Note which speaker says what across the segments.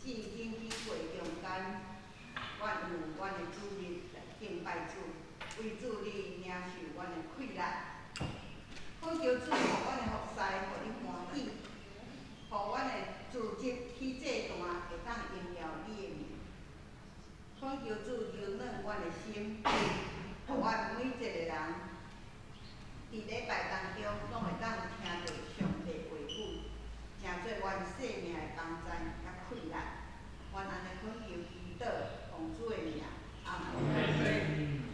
Speaker 1: 至引起过中间，阮有阮的主日来敬拜主，为主你领受阮的快乐。恳求主，互阮的服侍，互你欢喜，互阮的自责去这段会当荣耀你的名。恳求主柔软阮的心，互阮每一个人伫礼拜当中，拢会当听到上帝话语，成做阮生命的帮助甲快乐。阮安尼恳求祈祷，奉主的名，阿门。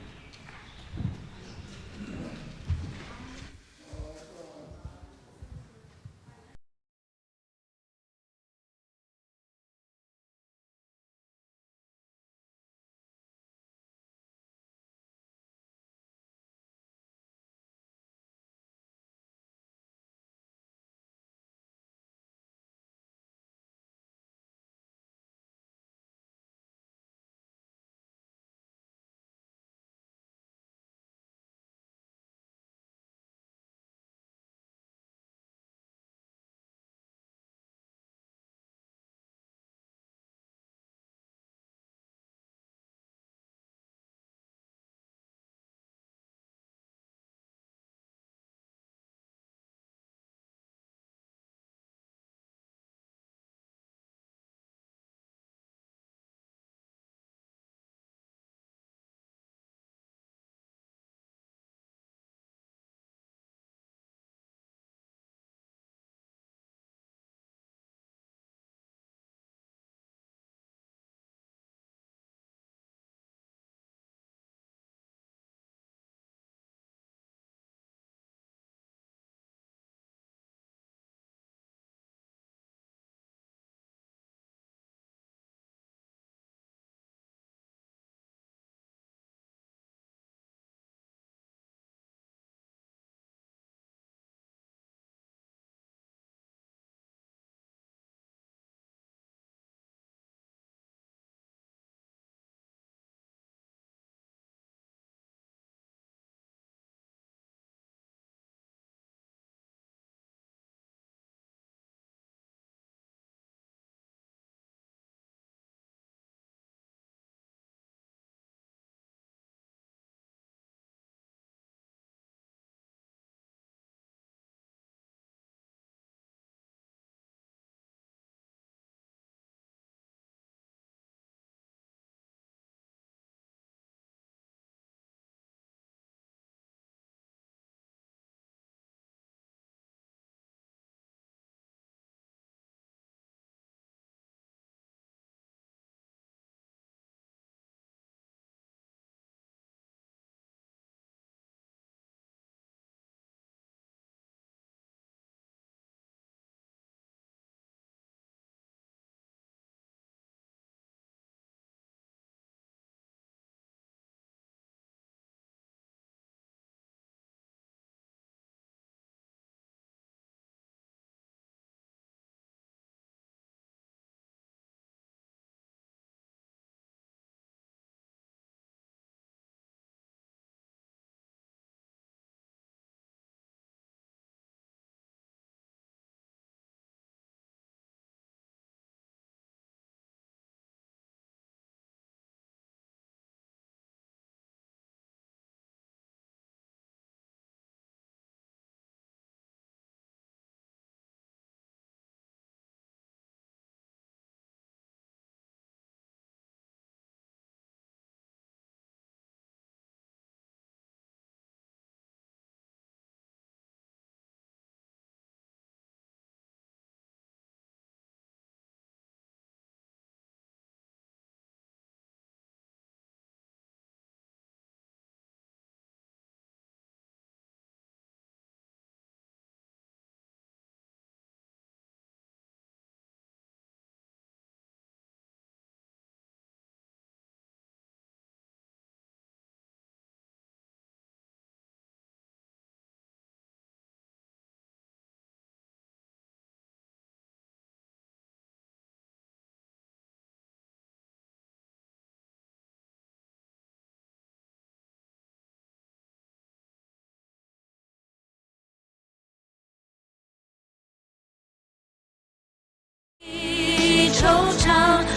Speaker 2: 惆怅。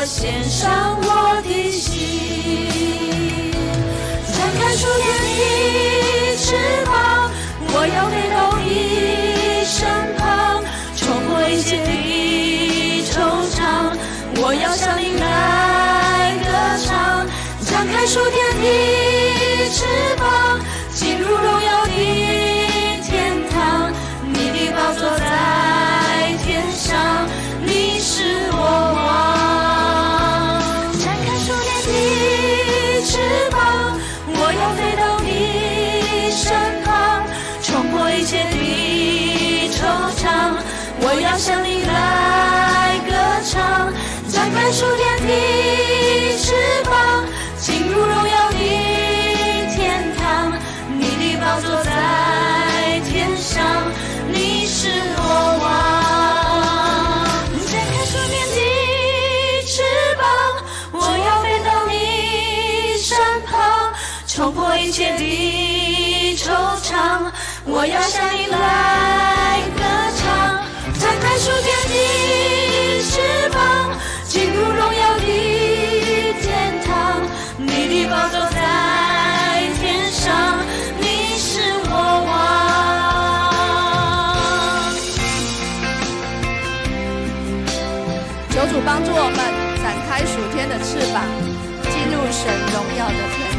Speaker 2: 献上我的心。展开属天的翅膀，我要飞到你身旁，冲破一切的惆怅，我要向你来歌唱。展开属天的翅膀，进入荣耀的天堂，你的宝座在天上，你是我王。展开属天的翅膀，我要飞到你身旁，冲破一切的惆怅，我要向你来歌唱。展开属天的翅膀，进入荣耀的天堂，你的宝座在天上，你是我王。展开属天的翅膀，我要飞到你身旁，冲破一切的惆怅，我要向你来歌唱。展开属天的翅膀，进入荣耀的天堂，你的宝座在天上，你是我王。
Speaker 3: 求主帮助我们展开属天的翅膀，进入神荣耀的天堂。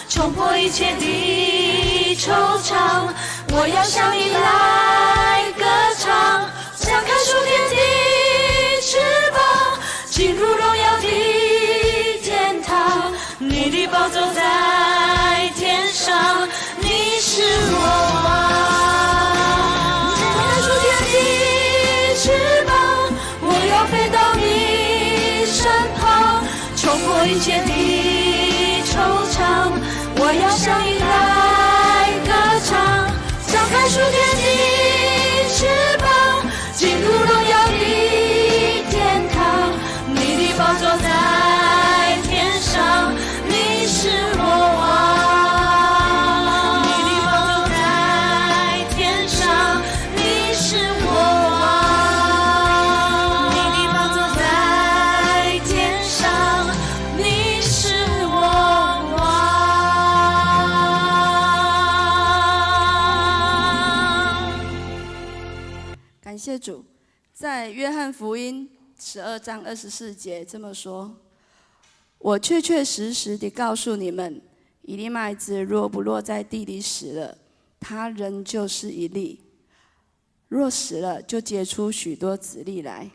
Speaker 2: 冲破一切的惆怅，我要向你来歌唱。展开属天的翅膀，进入荣耀的天堂，你的宝座在天上，你是我王。展开属天的翅膀，我要飞到你身旁，冲破一切的惆怅，我要向你来歌唱。展开属天的翅膀，进入荣耀的天堂，你的宝座在天上，你是我王。你的宝座在天上，你是我王。你的宝座在天上，你是我王。
Speaker 3: 感谢主，在约翰福音12章24节这么说：我确确实实地告诉你们，一粒麦子若不落在地里死了，它仍旧是一粒；若死了，就结出许多子粒来。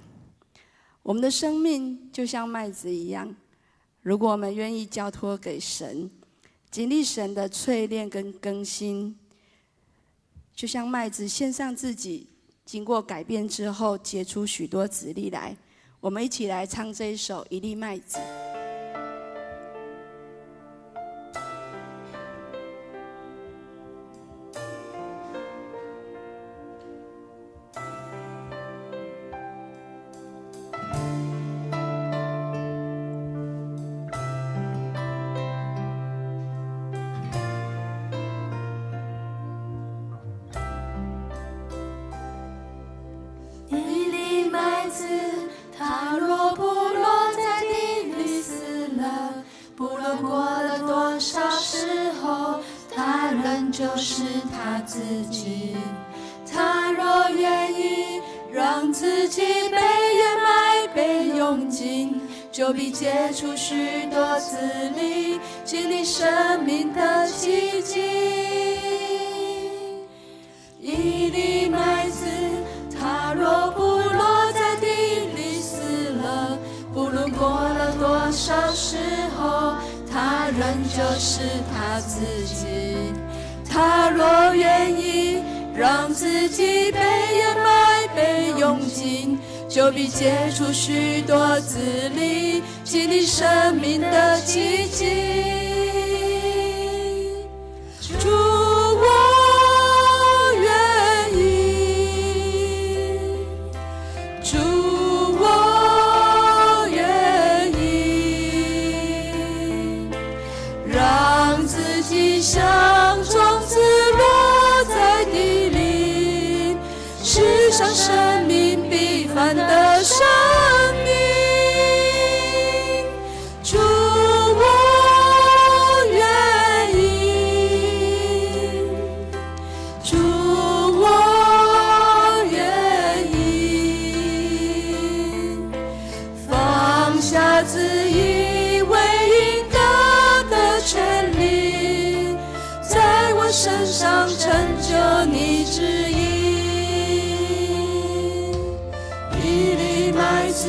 Speaker 3: 我们的生命就像麦子一样，如果我们愿意交托给神，经历神的淬炼跟更新，就像麦子献上自己，经过改变之后，结出许多子粒来。我们一起来唱这一首《一粒麦子》。
Speaker 2: 它若不落在地里死了，不论过了多少时候，它仍旧是它自己。它若愿意让自己被掩埋、被用尽，就必结出许多子粒，经历生命的奇迹。一粒麦子，它若不落在地里死了，不论过了多少时候，它仍旧是它自己。它若愿意让自己被掩埋、被用尽，
Speaker 3: 就必结出许多子粒，经历生命的奇迹。主，我愿意，主，我愿意，让自己像种子落在地里，世上生命必凡的生命。主，我愿意，主，我愿意，放下自以为应得的权利，在我身上成就你旨意。一粒麦子，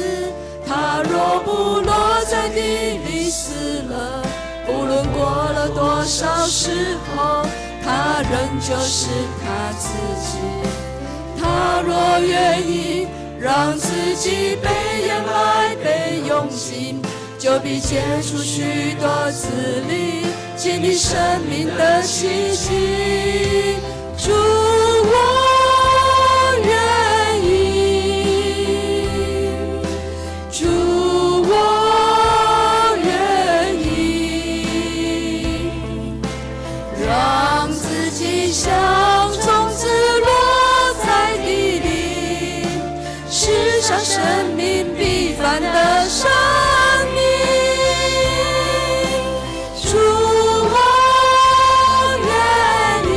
Speaker 3: 它若不落在地里死了，不论过了多少时候，它仍旧是它自己。他若愿意让自己被掩埋被用尽，就必结出许多子粒，经历生命的奇迹。主，我愿意，主，我愿意，让自己像种子落在地里，世上生命必凡的生命。主，我愿意，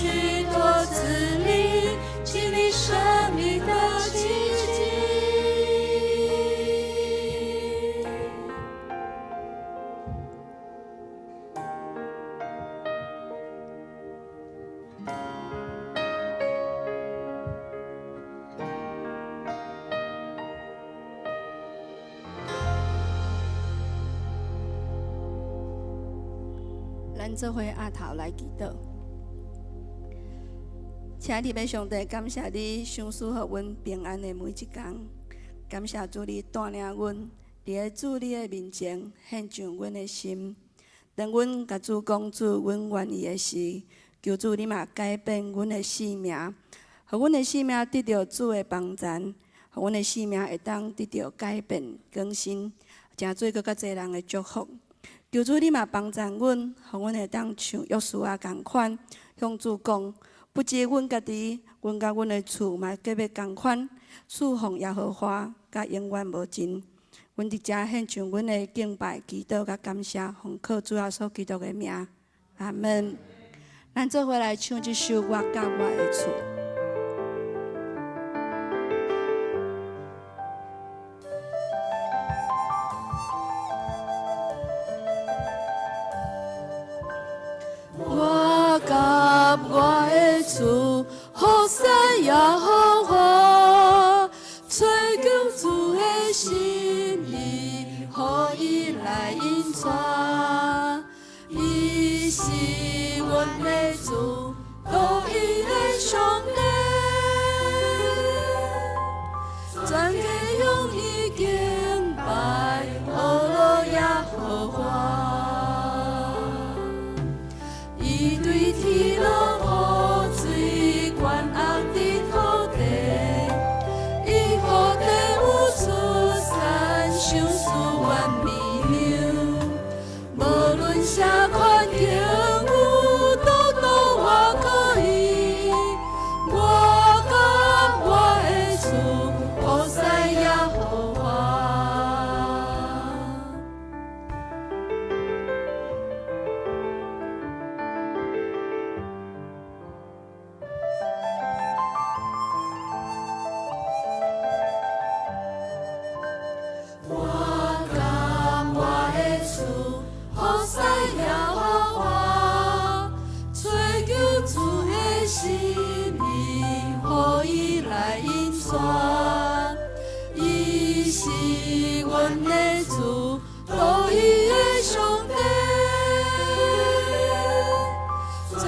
Speaker 2: 许多子力，经历生命的奇迹。
Speaker 3: 咱做伙阿头来祈祷，请你要上帝感谢你赏赐予阮平安的每一天，感谢主你带领阮，伫个主你的面前献上阮的心。当阮甲主讲主，阮愿意的时，求主你嘛改变阮的性命，互阮的性命得到主的帮助，互阮的性命会当得到改变更新，真做搁较侪人的祝福。求主你嘛帮助阮，互阮会当像约书亚共款，向主讲，不止阮家己，阮甲阮的厝嘛皆要共款，侍奉耶和华，甲永远无尽。阮伫遮献上阮的敬拜、祈祷甲感谢，奉靠主耶稣基督的名，阿门。咱做伙来唱这首《我甲我的厝》。
Speaker 2: 我甲我的厝，好使耶和华，吹求主的心意，予伊来引带。伊是阮的主，都伊的上帝，全家用伊敬拜，阿罗耶和华。伊对天落雨水，管压伫土地，伊予地有出产，赏赐原美粮。无论啥款境遇，都倒我可以。我甲我的厝，好使耶和华。我甲我的厝，好使耶和华，吹求主的心意，予伊来引带。伊是阮的主，都伊的上帝，全家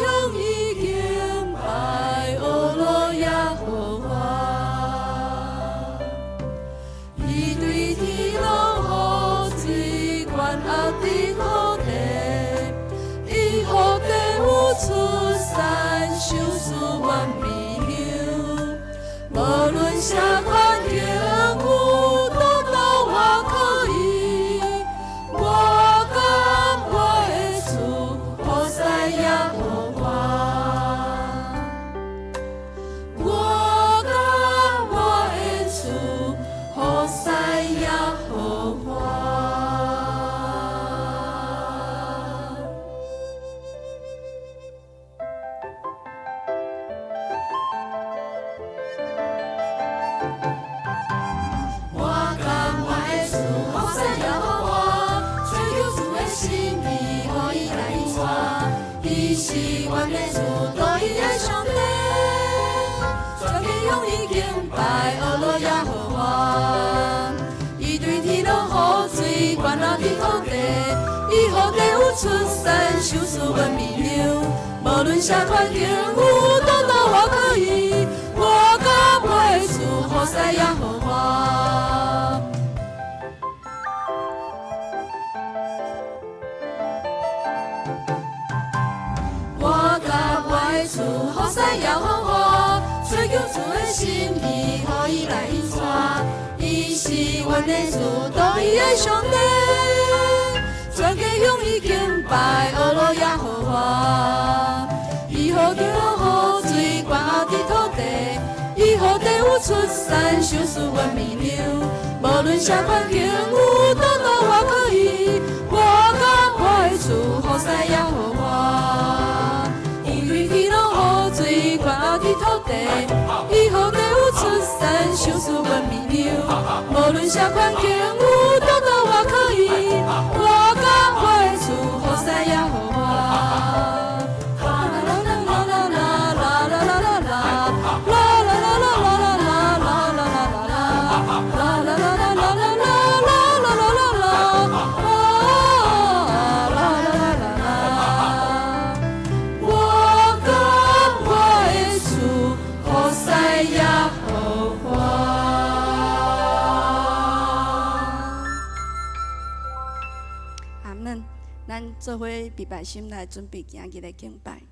Speaker 2: 向伊敬拜，阿罗耶和华。伊对天落雨水，管压伫土地，伊予地有出产，赏赐原美粮。无论啥款境遇，都倒我可以。我甲我的厝，好使耶和华。我甲我的厝，好使耶和华。我甲我的厝，好使耶和华，吹求主的心意，予伊来引带。伊是阮的主，都伊的上帝，全家用伊敬拜，阿罗耶和华。伊对天落雨水，管压伫土地，伊予地有出产，赏赐原美粮。无论啥款境遇，都倒我可以。我甲我的厝，好使耶和华。我甲我的厝，好使耶和华，吹求主的心意，予伊来引带。伊是阮的主，都伊的上帝，全家向伊敬拜，阿罗耶和华。伊予地落雨水，管压伫土地，伊予地有出产，赏赐原美粮。无论啥款境遇，都倒我可以。我甲我的厝，好使耶和华。伊对天天下环境有多多我可以，我敢会出好塞呀好花。
Speaker 3: 咱做伙闭目心来准备今日的敬拜。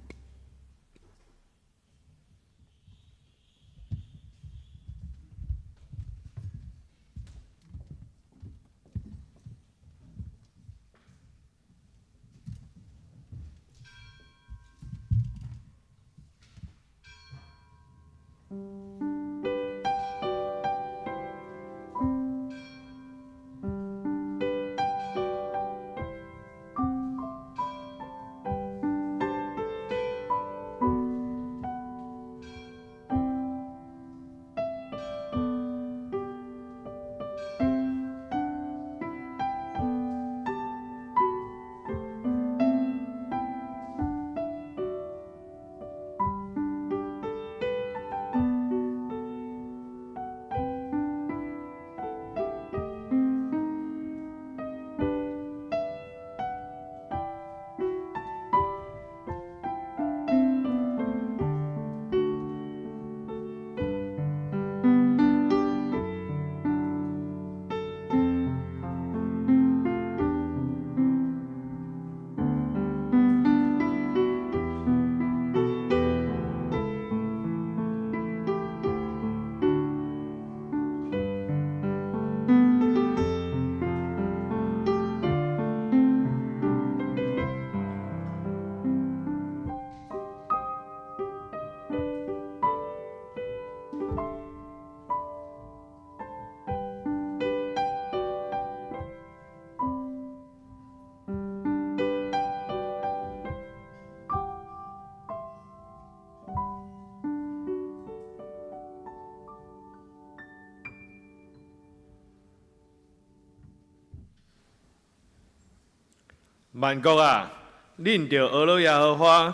Speaker 4: 万国啊，恁着俄罗耶和华；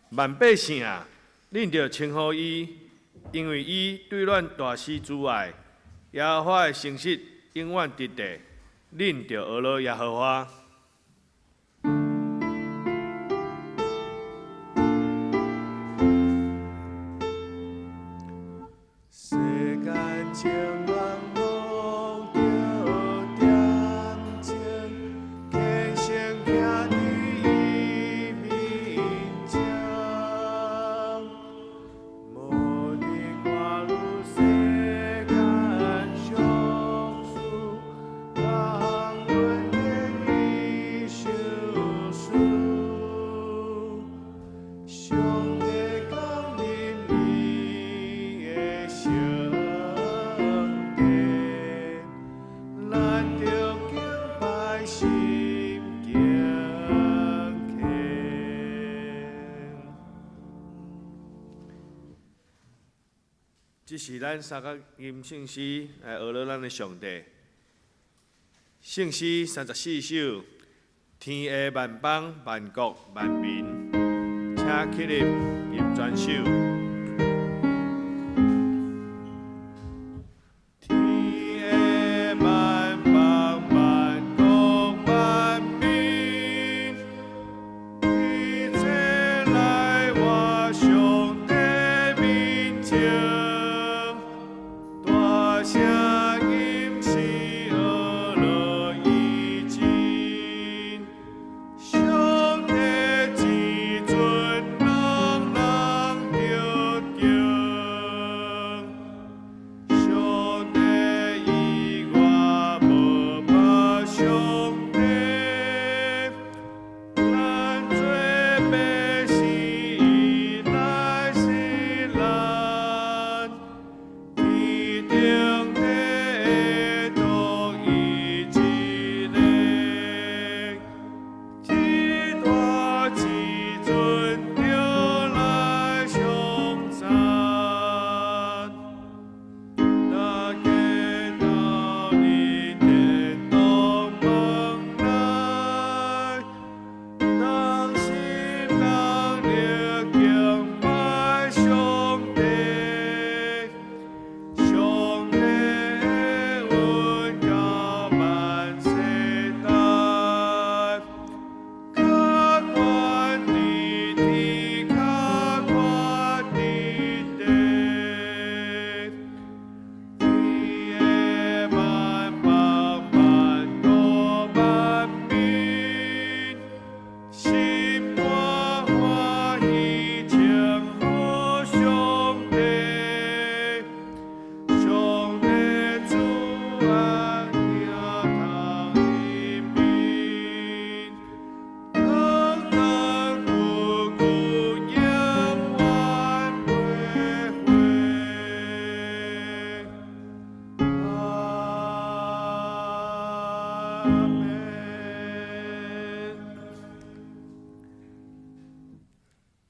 Speaker 4: 万百姓啊，恁着称呼伊，因为伊对咱大施慈爱。耶和华的诚实永远直地，恁着俄罗耶和华。世间情人梦着点情，天生兄弟伊面前，无你看入世间相思，当阮天意相思，上帝降临伊的圣殿，咱着敬拜心敬虔。这是咱三角音圣诗来学了咱的上帝。圣诗34首，天下万邦万国万民，请起立吟全首。天下万邦万国万民，一切来我上帝面前，大声吟诗俄罗伊经，上帝至尊人人着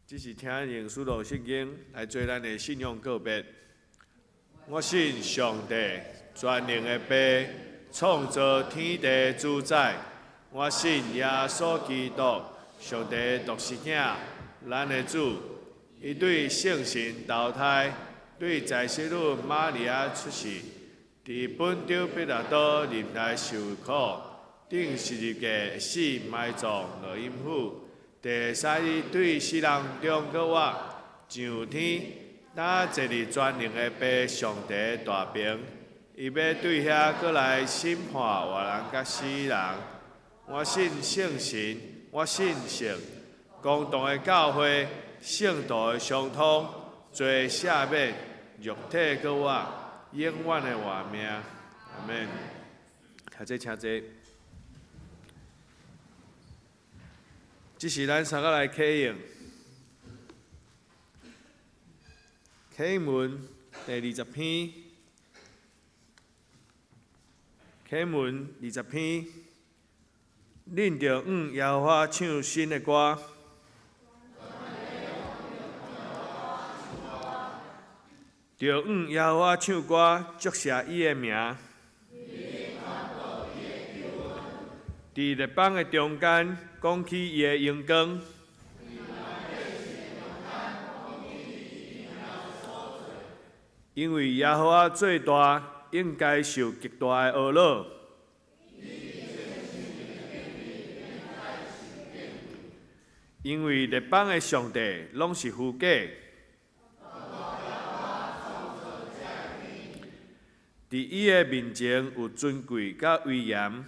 Speaker 4: 只是听用使徒圣经来做咱的信仰告别。我信上帝，全能的爸，创造天地主宰。我信耶稣基督，上帝独生囝，咱的主。伊对圣神投胎，对在世女玛利亚出世，伫本丢彼拉多任内受苦，顶十字架死埋葬落阴府。第三日对世人中搁活，上天，打坐伫全能的爸上帝大屏，伊要对遐搁来审判活人甲死人。我信圣神，我信圣，公道的教会，圣道的相通，做赦免，肉体搁活，永远的活命。阿免。下这请坐。这是咱三个来启用。启文第20篇，启文20篇，恁着向耶和华唱新的歌，着向耶和华唱歌，祝谢伊的名。伫列邦的中间，讲起伊的荣光。因为耶和华最大，应该受极大的懊恼。因为列邦的上帝拢是虚假。伫伊的面前有尊贵甲威严。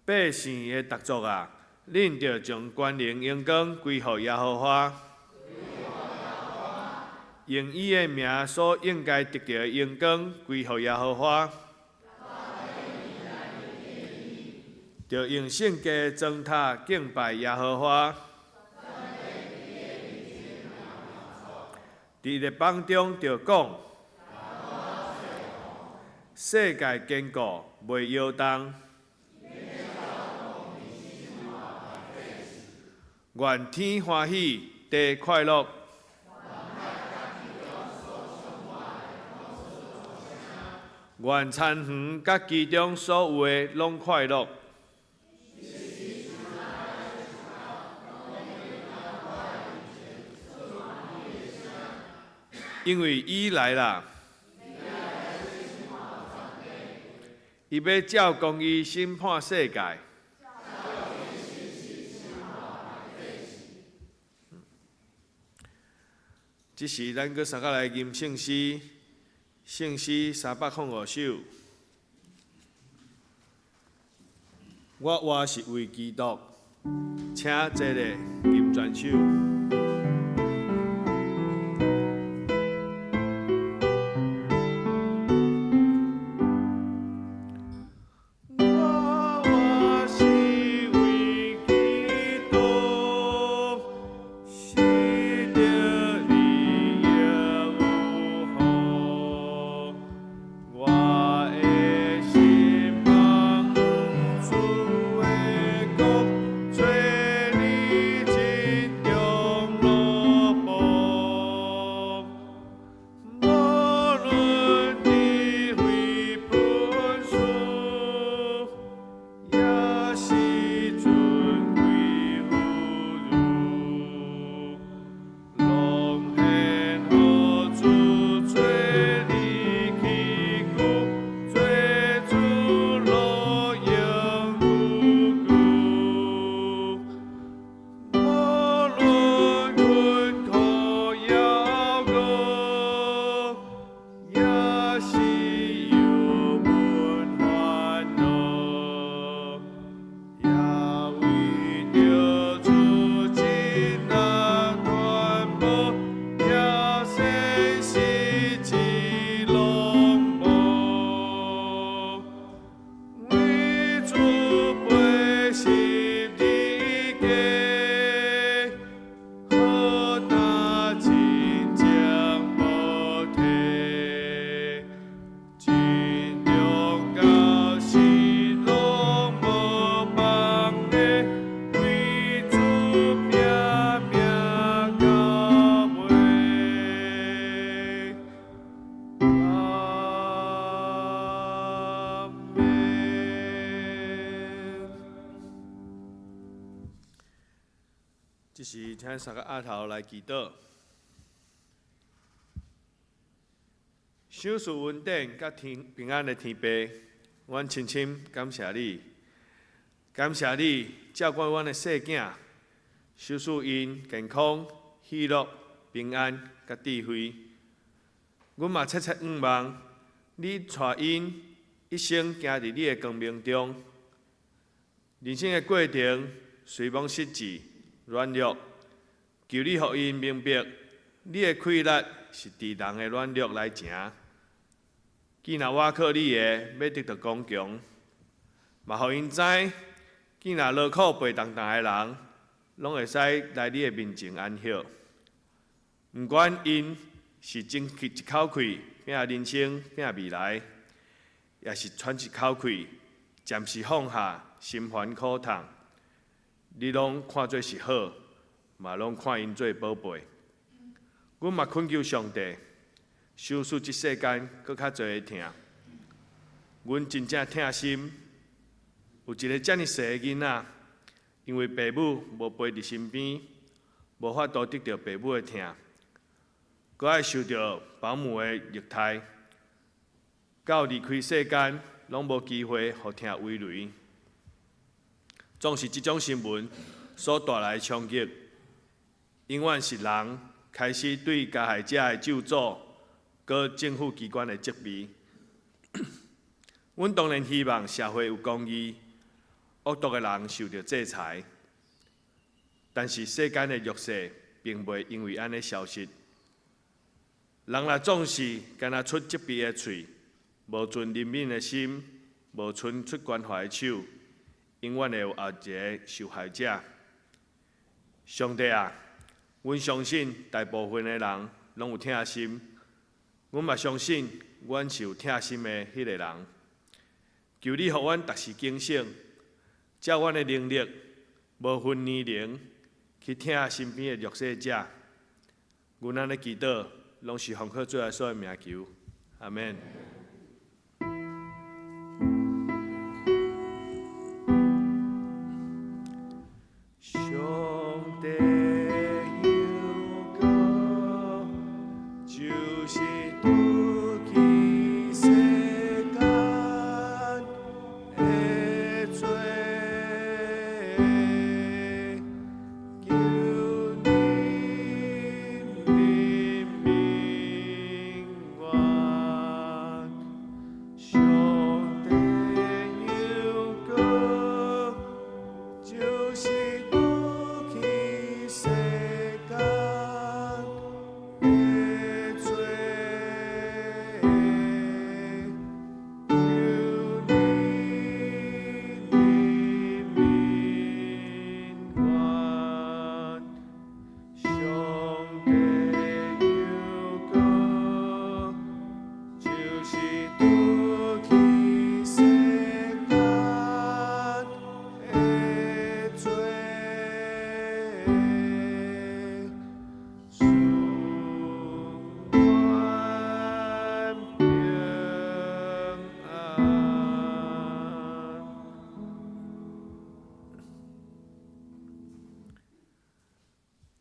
Speaker 4: 百姓的特作啊，恁着将权能荣光归乎耶和华，用伊的名所应该得到的荣光归乎耶和华，着用圣洁砖塔敬拜耶和华。伫列邦中着讲，世界坚固，袂摇动。愿天欢喜，地快乐。愿田园甲其中所有的拢快乐。因为伊来啦，伊要照公义审判世界。这是咱搁三个来吟圣诗，圣诗305首。我活是为基督，请坐咧吟全首。这时请三个阿头来祈祷。享受稳定甲平安的天父，阮深深感谢你，感谢你照顾阮的细囝，守护因健康、喜乐、平安甲智慧。阮嘛切切仰望你带因一生行伫你的光明中，人生的过程随风失志、软弱，求你互因明白，你的快乐是伫人的软弱来成。既然我靠你的要得到光强，嘛互因知，既然劳苦背重的人，拢会使来你的面前安息。毋管因是争一口气拼人生拼未来，也是喘一口气暂时放下心烦苦痛，你拢看做是好，嘛拢看因做宝贝。阮嘛恳求上帝。守护这世间，搁较侪的疼。阮真正疼心，有一个遮尔细的囡仔，因为爸母无陪伫身边，无法度得到爸母的疼，搁爱受到保姆的虐待，到离开世间，拢无机会互疼慰累。总是这种新闻所带来的冲击，永远是人开始对加害者的咒诅。搁政府机关的责备，阮当然希望社会有公义，恶毒的人受到制裁。但是世间的弱势并袂因为安尼消失。人若总是干那出责备的喙，无存怜悯的心，无伸出关怀的手，永远会有后一个受害者。上帝啊，阮相信大部分的人拢有疼心。阮嘛相信，阮是有疼心的迄个人。求你，互阮逐时警醒，照阮的能力，无分年龄，去疼身边的弱势者。阮安尼祈祷，拢是奉靠主耶稣的名求，阿免。上帝有个就是。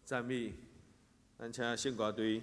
Speaker 4: 赞美，咱请圣歌队。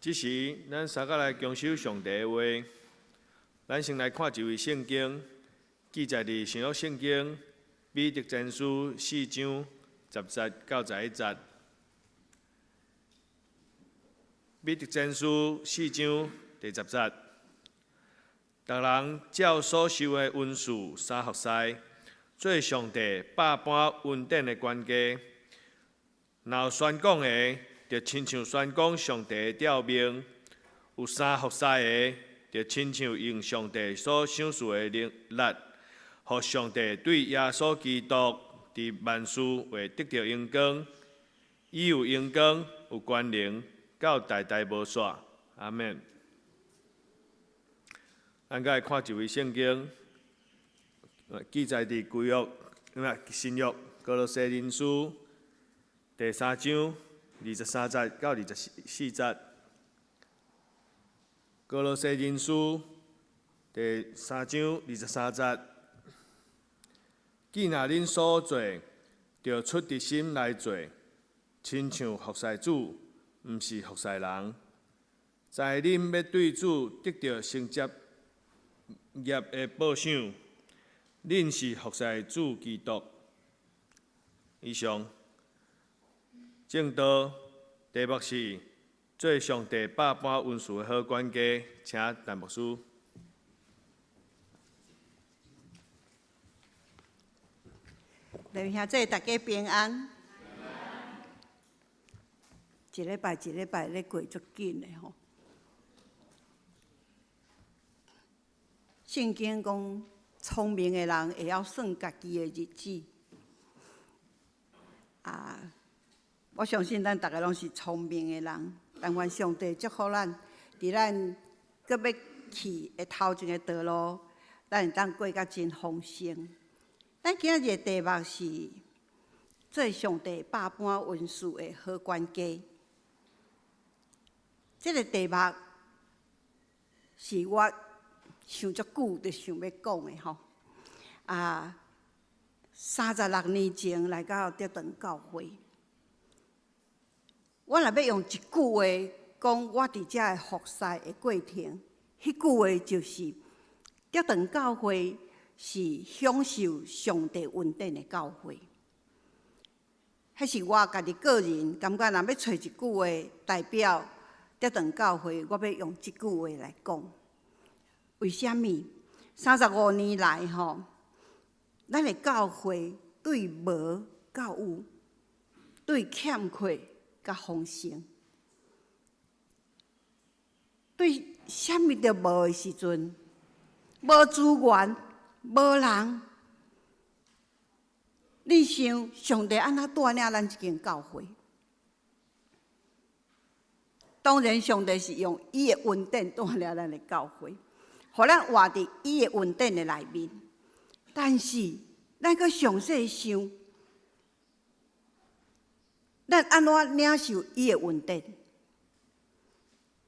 Speaker 4: 这时，咱三个来恭守上帝的话。咱先来看一位圣经，记载伫新约圣经彼得前书4章10节到11节。彼得前书4章第10节，逐人照所受的恩赐三服侍，做上帝百般恩典的管家。若有宣讲的，就亲像宣讲上帝的召命；有三服侍的，就亲像用上帝所赏赐的力，互上帝对耶稣基督伫万事会得到荣光。伊有荣光，有权能，到代代无煞。阿免。咱再来看一位圣经，记载伫旧约、新约哥罗西人书第3章23节到24节。哥罗西人书第3章23节，既若恁所做，就出伫心来做，亲像服侍主，毋是服侍人。在恁要对主得到成业的报赏，恁是服侍主基督。以上，正道题目是做上帝百般恩赐的好管家，请陈牧师。
Speaker 1: 弟兄姊妹，大家平安。一礼拜咧过足紧的吼。圣经讲，聪明的人会晓算家己的日子。我相信咱大家拢是聪明的人，但愿上帝祝福咱，伫咱搁要去的头前的道路，咱会当过甲真丰盛。咱今日的题目是做上帝百般恩赐的好管家。这个题目是我想足久就想要讲的吼。36年前来到德顿教会，我若要用一句话讲我伫遮的服侍的过程，迄句话就是德顿教会是享受上帝恩典的教会。迄是我家己个人感觉，若要找一句话代表德顿教会，我要用这句话来讲。为什么？35年来吼，咱的教会对无到有，对欠缺甲丰盛。对什么都无的时阵，无资源，无人，你想上帝安怎带领咱这间教会？当然，上帝是用伊的恩典带领咱的教会，互咱活伫伊的恩典的内面。但是，咱搁详细想，咱安怎领受伊的恩典？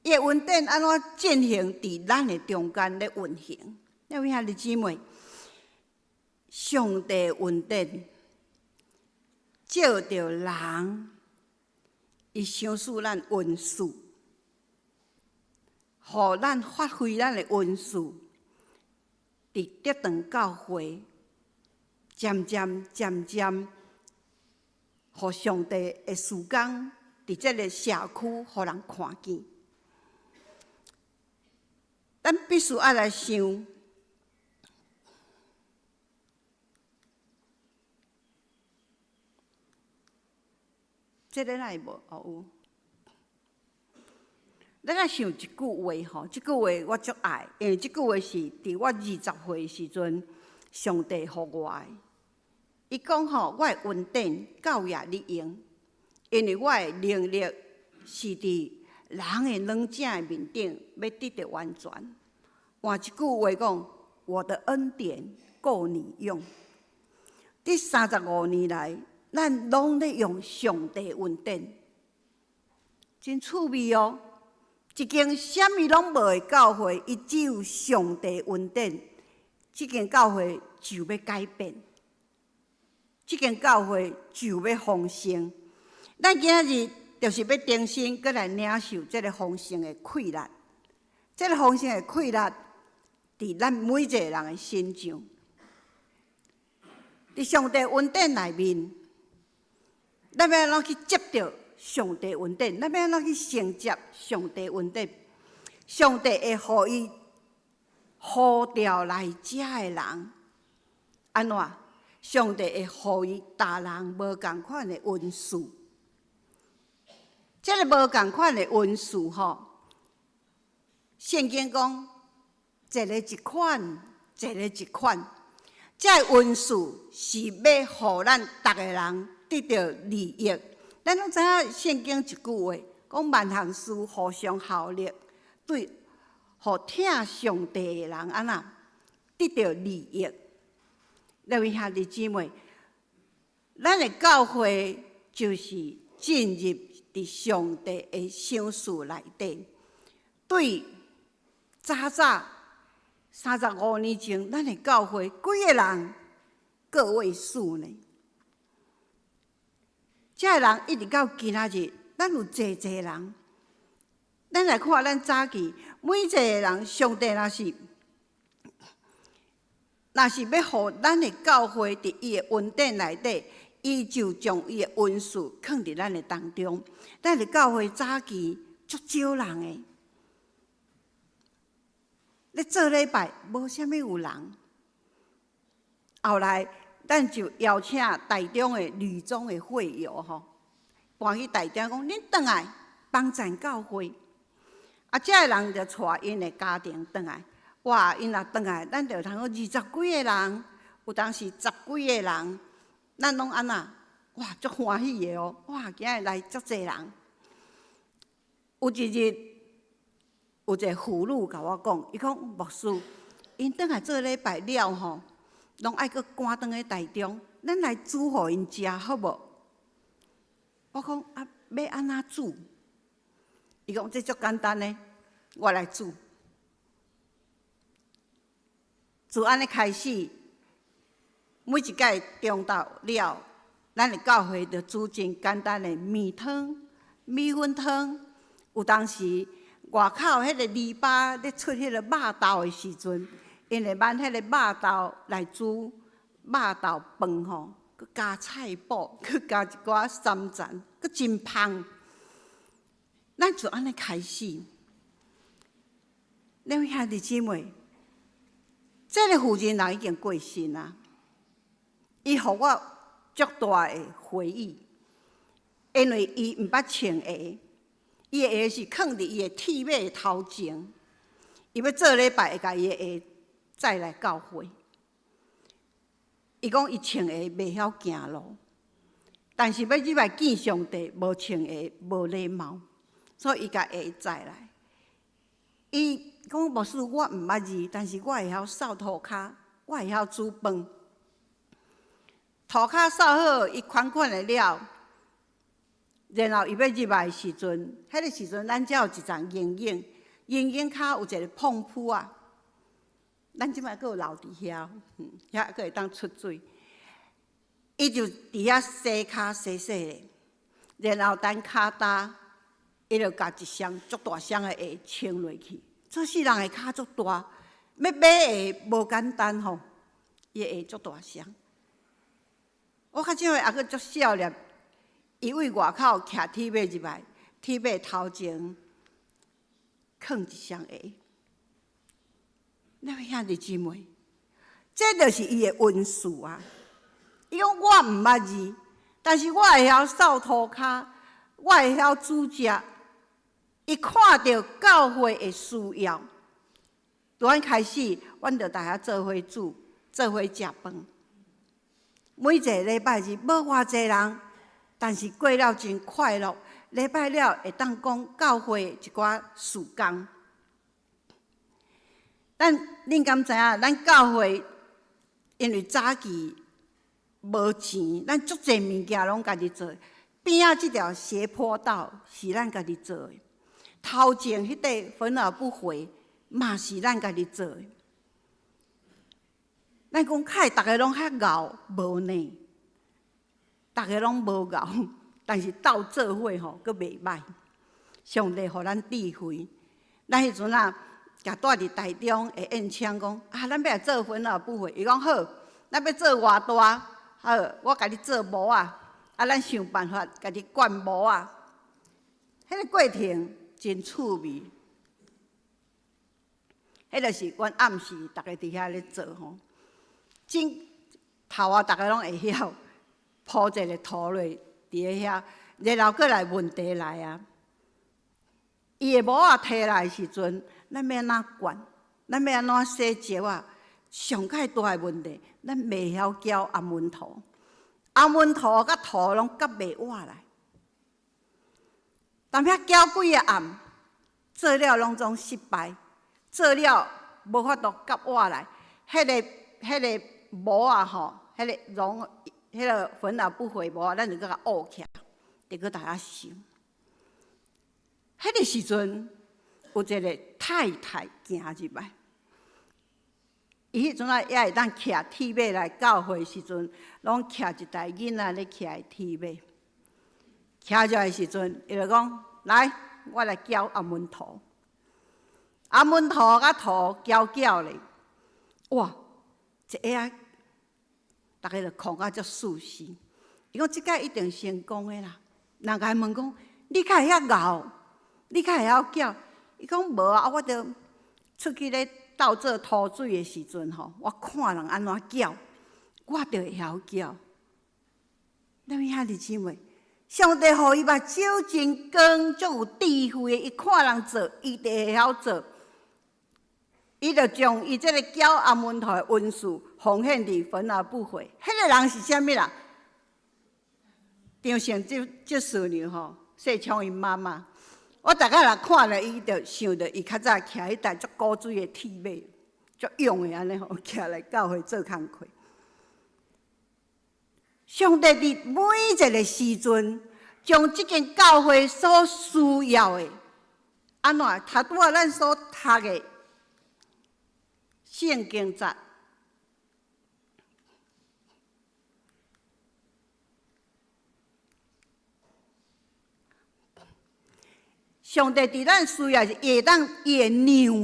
Speaker 1: 伊的恩典安怎进行伫咱的中间咧运行？各位兄弟姊妹，上帝恩典照着人，伊赏赐咱恩赐，互咱发挥咱的恩赐，伫德顿教会，渐渐，互上帝的事工伫这个社区，互人看见。咱必须爱来想，这个哪会无？有。咱来想一句话吼，这句话我足爱，因为这句话是伫我20岁时阵，上帝予我的。伊讲吼，我的恩典够也你用，因为我的能力是伫人的软正的面顶要得到完全。换一句话讲，我的恩典够你用。这35年来，咱拢咧用上帝恩典，真趣味哦。一间啥物拢无的教会，伊只有上帝恩典，这间教会就要改变，这间教会就要丰盛。咱今日伫就是要重新搁来领受这个丰盛的馈纳。这个丰盛的馈纳，伫咱每一个人的身上，伫上帝恩典内面，咱要怎去接到上帝恩典？咱要怎去承接上帝恩典？上帝会予伊呼召来遮的人，安怎？上帝会予伊大人无共款的恩赐。这个无共款的恩赐吼，圣经讲，一个一款，一个一款。这恩赐是要互咱逐个人得到利益。咱拢知影圣经一句话，讲万项事互相效力，对，互听上帝的人安怎得到利益。各位兄弟姊妹，咱的教会就是进入伫上帝的赏赐内底。对，早35年前，咱的教会几个人个位数呢？这个人一直到今仔日，咱有济人。咱来看咱早期每一个人，上帝若是要互咱的教会伫伊的恩典内底，伊就将伊的恩赐放伫咱的当中。咱的教会早期足少人的，咧做礼拜无啥物有人。后来咱就邀请台中的吕总的会友吼，搬去台中讲，恁转来帮助教会。这个人就带因的家庭转来。哇！因若转来，咱就通20几个人，有当时10几个人，咱拢安那，哇，足欢喜的哦！哇，今日来足济人。有一日，有一个妇女甲我讲，伊讲牧师，因转来做礼拜了吼，拢爱搁赶转去台中，咱来煮互因食好无？我讲啊，要安怎煮？伊讲这足简单的，我来煮。自安尼开始，每一届中昼了，咱的教会就煮真简单的面汤、米粉汤。有当时外口迄个篱笆咧出迄个肉豆的时阵，因会挽迄个肉豆来煮肉豆饭吼，佮加菜脯，佮加一寡三层，佮真芳。咱就安尼开始，两位兄弟姊妹。这个妇人人已经过身啊，伊互我足大的回忆，因为伊毋捌穿鞋，伊的鞋是放伫伊的铁马头前，伊要做礼拜会甲伊的鞋载来教会。伊讲伊穿鞋袂晓行路，但是要入来见上帝，无穿鞋无礼貌，所以伊甲鞋载来。伊讲牧师，我毋捌字，但是我会晓扫涂骹，我会晓煮饭。涂骹扫好，伊款的了，然后伊要入来的时阵，迄个时阵咱才有一丛阴影，阴影骹有一个碰扑啊。咱即摆阁有留伫遐，遐阁会当出水。伊就伫遐洗骹洗洗的，然后等骹干，伊就甲一双足大双的鞋穿落去。做世人的骹足大，要买鞋无简单吼，伊的鞋足大双。我较少也阁足少年，伊为外口徛铁马入来，铁马头前放一双鞋。那位兄弟姊妹，这就是伊的恩赐啊！伊讲我毋捌字，但是我会晓扫涂骹，我会晓煮食。伊看到教会的需要，从阮开始，阮就大家做伙煮，做伙食饭。每一个礼拜日无偌济人，但是过了真快乐。礼拜了会当讲教会一寡事工。恁敢知影？咱教会因为早期无钱，咱足济物件拢家己做。边仔即条斜坡道是咱家己做的。头前迄块焚而不回，嘛是咱家己做的。咱讲，开逐个拢较敖，无呢？逐个拢无敖，
Speaker 5: 但是斗做伙吼，佫袂歹。上帝互咱智慧，咱迄阵啊，甲住伫台中会演请讲啊，咱要来做分啊不会。伊讲好，咱要做偌大，好，我甲你做模啊，啊，咱想办法甲你灌模啊。迄个过程真趣味。迄就是阮暗时逐个伫遐咧做吼，真头啊，逐个拢会晓铺一个图落伫咧遐，然后过来问题来啊。伊个模啊摕来的时阵，咱要安怎灌？咱要安怎洗石啊？上界大个问题，咱袂晓搅红纹土，红纹土甲土拢夹袂活来，但遐搅几个暗，做了拢总失败。做了无法度夹活来，迄个模啊吼，迄个熔，迄个粉啊不回模啊，咱就搁甲沤起来，得搁大家想。迄个时阵有一个太太行入来，伊迄阵啊也会当骑铁马来教会时阵，拢骑一台囡仔咧骑铁马。骑入来时阵，伊就讲：来，我来搅红纹土。红纹土甲土搅咧，哇！一下大家就看甲足舒适。伊讲即摆一定成功的啦。人家问讲：你较会晓熬？你较会晓搅？伊讲无啊，我着出去咧斗做土水的时阵吼，我看人安怎搅，我着会晓搅。咱遐弟姊妹，上帝互伊目睭真光，足有智慧的。伊看人做，伊就会晓做。伊就将伊即个搅红纹土的温素奉献伫焚而不毁。迄个人是啥物人？张成即师娘吼，谢昌因妈妈。我逐摆若看了伊，就想着伊较早骑迄台足古锥的铁马，足勇的安尼吼，骑来教会做工课。上帝伫每一个时阵，将即间教会所需要的，安怎？拄拄啊，咱所读的。圣经节，上帝伫咱需要是会让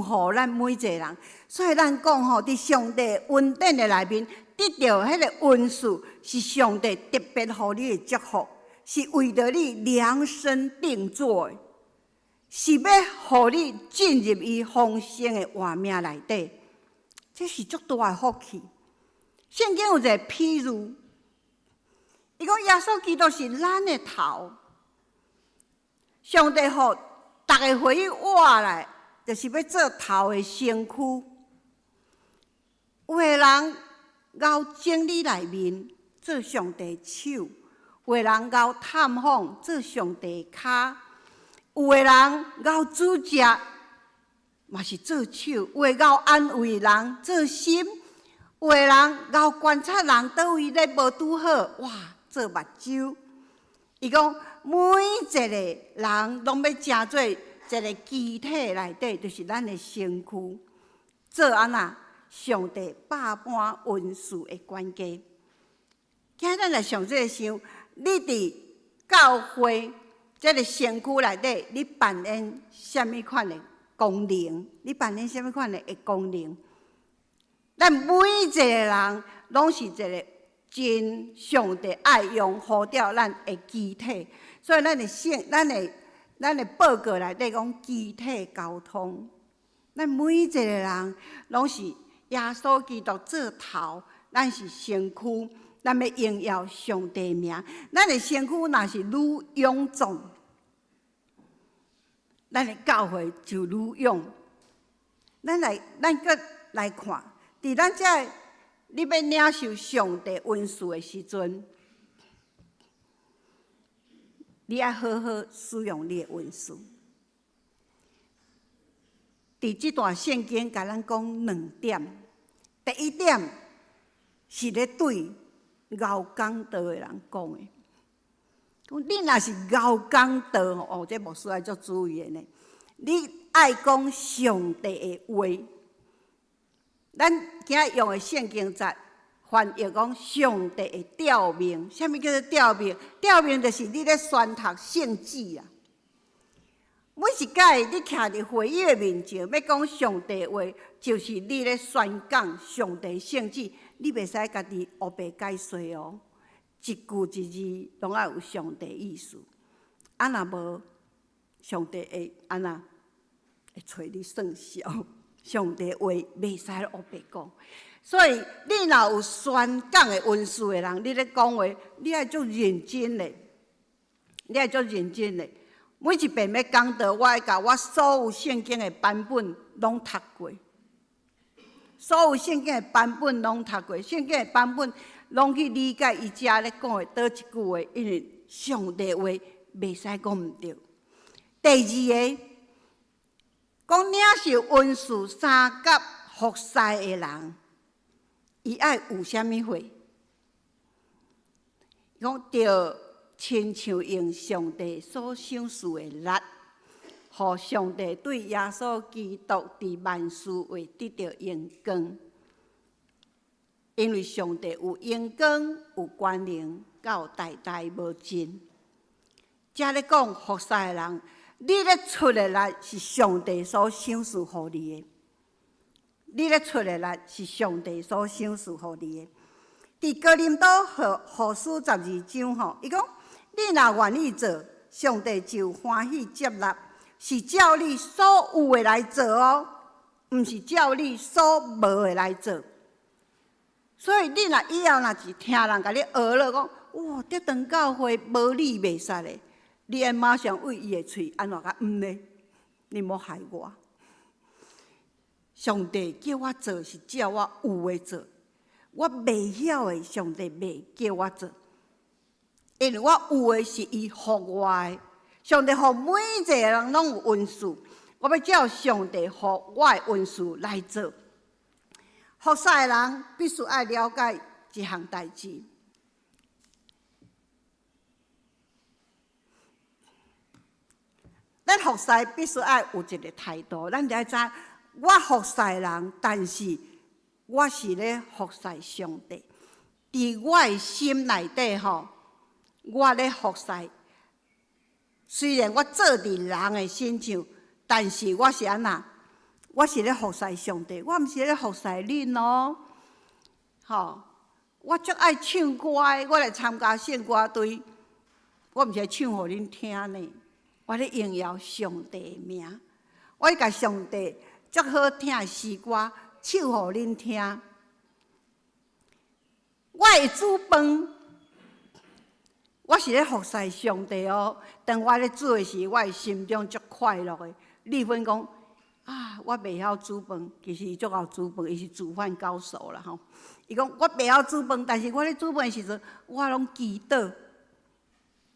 Speaker 5: 互咱每一个人，所以咱讲吼，伫上帝恩典的内面，得到迄个恩赐，是上帝特别互你的祝福，是为着你量身定做的，是要互你进入伊丰盛的活命内底。这是足大的福气。圣经有一个譬如，伊讲耶稣基督是咱的头，上帝互逐个回去活来，就是要做头的身躯。有的人熬整理内面做上帝手，有的人熬探访做上帝骹，有的人熬煮食。嘛是做手，有诶熬安慰人做心，有诶人熬观察人倒位咧无拄好，哇，做目睭。伊讲每一个人拢要成做一个机体内底，就是咱诶身躯，做安那上帝百般恩赐诶关键。今日咱来上这个想，你伫教会这个身躯内底，你扮演什么款诶功能？你扮演什么款的功能？咱每一个人拢是一个真上帝爱用呼召咱的机体，所以咱的报告内底讲机体交通。咱每一个人拢是耶稣基督做头，咱是身躯，咱要荣耀上帝名。咱的身躯若是愈臃肿，咱的教会就愈勇。咱搁来看，伫咱遮你要领受上帝恩赐的时阵，你要好好使用你的恩赐。伫这段圣经，甲咱讲2点。第一点是咧对熬讲道的人讲的。你若是熬讲道哦，这牧师爱足注意的呢。你爱讲上帝的话。咱今日用的圣经节，翻译讲上帝的调命。啥物叫做调命？调命就是你咧宣读圣旨啊。每一摆你徛伫会议的面前，要讲上帝的话，就是你咧宣讲上帝圣旨。你袂使家己黑白解说哦，一句一字拢要有上帝意思。啊，若无，上帝会安那会找你算账。上帝话袂使黑白讲。所以你若有宣讲的文字的人，你咧讲话，你爱足认真的，你爱足认真的。每一遍要讲道，我爱甲我所有圣经的版本拢读过，所有圣经的版本拢读过，圣经的版本拢去理解伊遮咧讲的倒一句话，因为上帝话袂使讲毋对。第二个，讲领受文书三甲服侍的人，伊爱有啥物货？讲着亲像用上帝所赏赐的力，互上帝对耶稣基督伫万事为得到荣光。因为上帝有荣光，有权能，到代代无尽。遮咧讲服侍的人，你咧出的力是上帝所赏赐互你的。你咧出的力是上帝所赏赐互你的。伫哥林多后书12章吼，伊讲。你若愿意做，上帝就欢喜接纳，是照你所有的来做哦，毋是照你所无的来做。所以你若以后若是听人甲你学了讲，哇，这堂教会无你袂使咧，你爱马上为伊的喙安怎甲呢？你莫害我。上帝叫我做是照我有的做，我袂晓的，上帝袂叫我做。因为我有的是伊互我的，上帝互每一个人拢有恩赐，我要照上帝互我的恩赐来做。服侍的人必须爱了解一项代志，咱服侍必须爱有一个态度，咱了知我服侍人，但是我是咧服侍上帝，伫我的心内底吼。我咧服侍，虽然我做伫人的身上，但是我是安那？我是咧服侍上帝，我毋是咧服侍恁哦。吼，我足爱唱歌，我来参加圣歌队，我毋是唱互恁听呢。我咧荣耀上帝的名，我咧甲上帝足好听的诗歌唱互恁听。我会煮饭。我是咧服侍上帝哦，当我咧做的时，我的心中足快乐的。丽芬讲啊，我袂晓煮饭，其实伊足晓煮饭，伊是煮饭高手啦吼。伊讲我袂晓煮饭，但是我咧煮饭的时阵，我拢祈祷，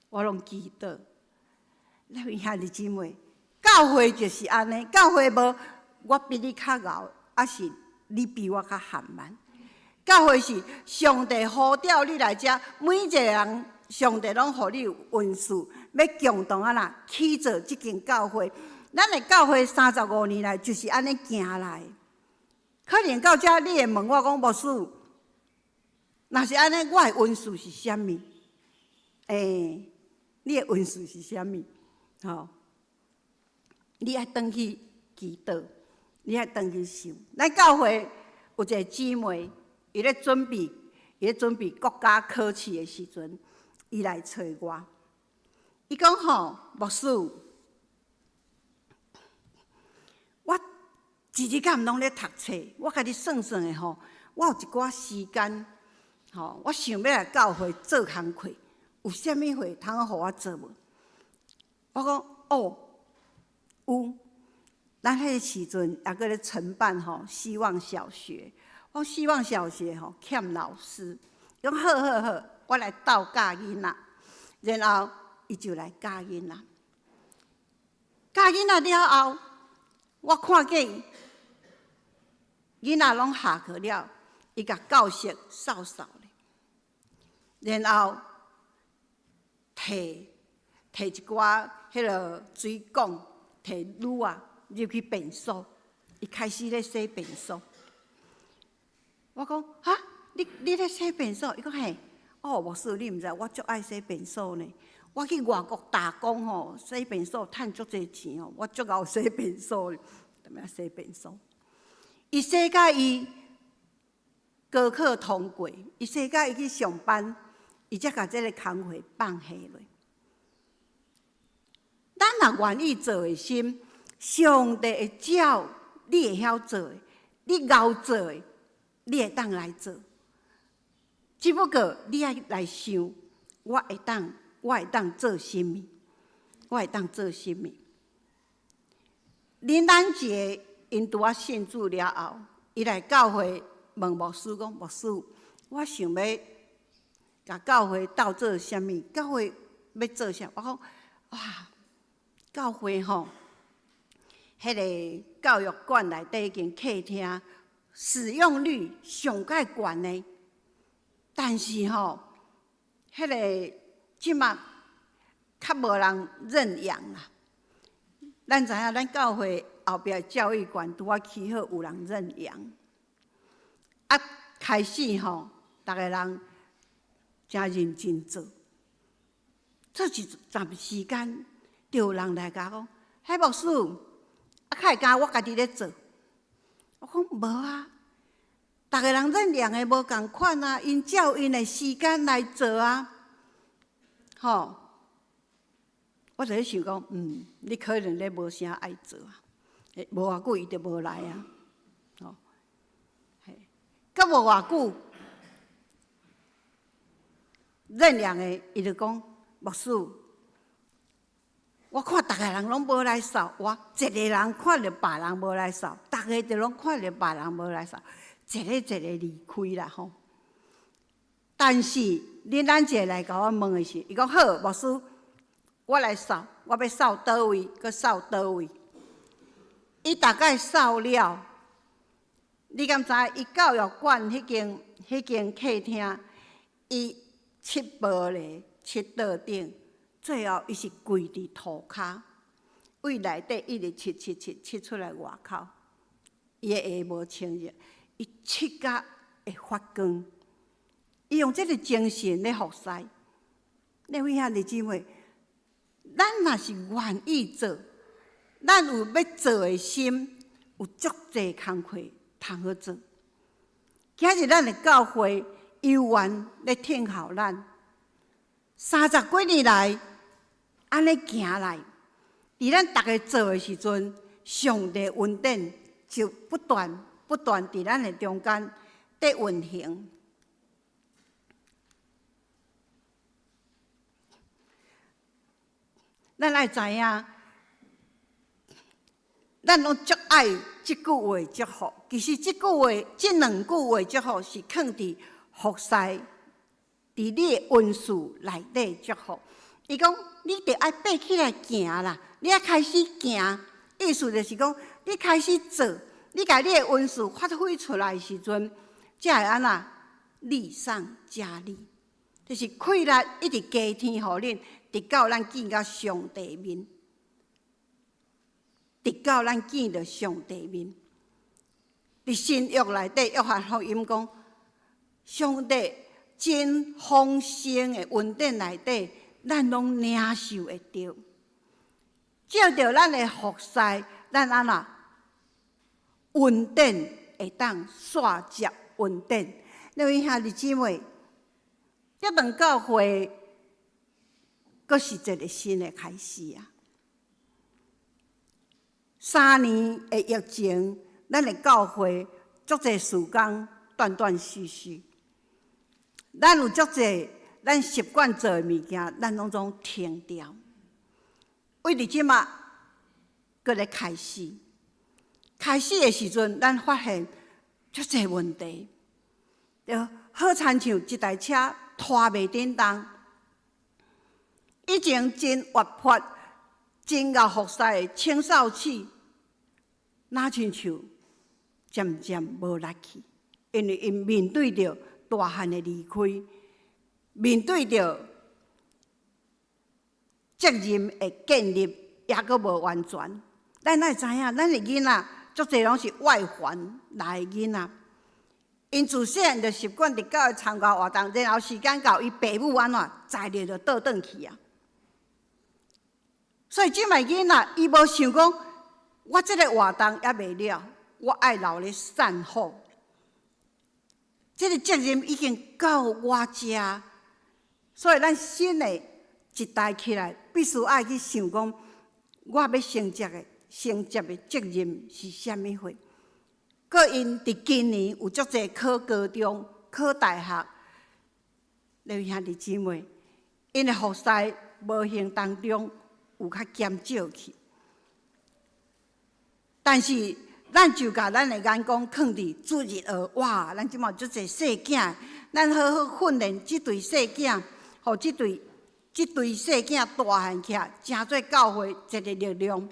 Speaker 5: 我拢祈祷。那位兄弟姊妹，教会就是安尼，教会无我比你较敖，还是你比我较缓慢。教会是上帝呼召你来遮，每一个人。上帝拢互你有恩赐，要共同啊啦起造即间教会。咱的教会35年来就是安尼行来。可能到遮你会问我讲，牧师，若是安尼，我的恩赐是啥物？你的恩赐是啥物？吼，你爱转去祈祷，你爱转去想。咱教会有一个姊妹，伊咧准备国家考试的时阵。伊来找我，伊讲吼，牧师，我日日间拢咧读册，我家己算算的吼，我有一寡时间，吼，我想要来教会做工课，有啥物会通互我做无？我讲哦，有，咱迄个时阵也搁咧承办吼，希望小学，我希望小学吼欠老师，讲好好好。我来斗教囡仔，然后伊就来教囡仔。教囡仔了后，我看见囡仔拢下课了，伊甲教室扫扫咧，然后摕一寡迄落水管，摕铝啊入去便所，伊开始咧洗便所。我讲哈，你咧洗便所？伊讲嘿，哦，牧师，你毋知，我足爱洗便所呢。我去外国打工吼，洗便所趁足侪钱哦，我足爱洗便所呢。踮遐洗便所？伊洗甲伊高考通过，伊洗甲伊去上班，伊才甲即个工课放下落。咱若愿意做的心，上帝会照你会晓做的，你熬做的，你会当来做。只不过你爱来想，我会当做甚物？我会当做甚物？林丹杰因拄仔信主了后，伊来教会问牧师讲：牧师，我想要甲教会斗做甚物？教会要做啥？我讲哇，教会吼，迄个教育馆内底间客厅使用率上介悬的。但是吼，迄个即马较无人认养啦。咱知影，咱教会后壁教育馆拄仔起好，有人认养。啊，开始吼，逐个人真认真做。做一段时间，就有人来甲我讲：“嘿，牧师，啊，较会敢我家己咧做。”我讲无啊。逐个人认养的无共款啊，因照因的时间来做啊，吼。我就咧想讲，你可能咧无啥爱做啊，无偌久伊就无来啊，吼。佮无偌久，认养的伊就讲，牧师，我看逐个人拢无来扫，我一个人看着别人无来扫，逐个就拢看着别人无来扫。一个离开啦吼，但是咱一个来甲我问的是，伊讲好，牧师，我来扫，我要扫倒位，佮扫倒位。伊大概扫了，你敢知？伊教育馆迄间客厅，伊漆玻璃、漆桌顶，最后伊是跪伫涂骹，为内底一直漆出来外口，伊的鞋无清热。伊漆甲会发光，伊用这个精神咧服侍。你位兄弟姊妹，咱若是愿意做，咱有要做的心，有足侪工课通好做。今日咱的教会有缘咧听候咱30几年来，安尼行来，伫咱大家做的时阵，上帝恩典就不断伫咱的中间在运行。咱爱知影，咱拢足爱即句话祝福。其实即两句话祝福是放伫服侍，伫你的恩赐内底祝福。伊讲，你得爱爬起来行啦，你爱开始行，意思就是讲，你开始做。你甲你的恩赐发挥出来的时阵，才会安那利上加利，就是快力一直加添互恁，直到咱见到上帝面，直到咱见到上帝面。伫新约内底，约翰福音讲，上帝真丰盛的恩典内底，咱拢领受会着。照着咱的服侍，咱安那？恩典会当煞接恩典，那位兄弟姊妹，这段教会，阁是一个新的开始啊！3年的疫情，咱的教会足侪事工断续续，咱有足侪咱习惯做的物件，咱拢总停掉。为伫即马，阁咧开始。开始的时阵，咱发现足侪问题，就好亲像一台车拖袂振动。以前真活泼、真够服侍的清扫器，哪亲像渐渐无力气，因为因面对着大汉的离开，面对着责任的建立，也阁无完全。咱爱知影，咱的囡仔。足侪拢是外环来的囡仔，因自细汉就习惯伫教会参加活动，然后时间到，伊爸母安怎载入就倒转去啊。所以即摆囡仔，伊无想讲，我即个活动还未了，我爱留咧散福。即个责任已经到我遮，所以咱新的一代起来，必须爱去想讲，我要承接的责任是啥物货？搁因伫今年有足侪考高中、考大学，你兄弟姊妹，因的服侍无形当中有较减少去，但是咱就甲咱的眼光放伫主日学，哇！咱即马足侪细囝，咱好好训练即对细囝，互即对细囝大汉起来，成做教会一个力量。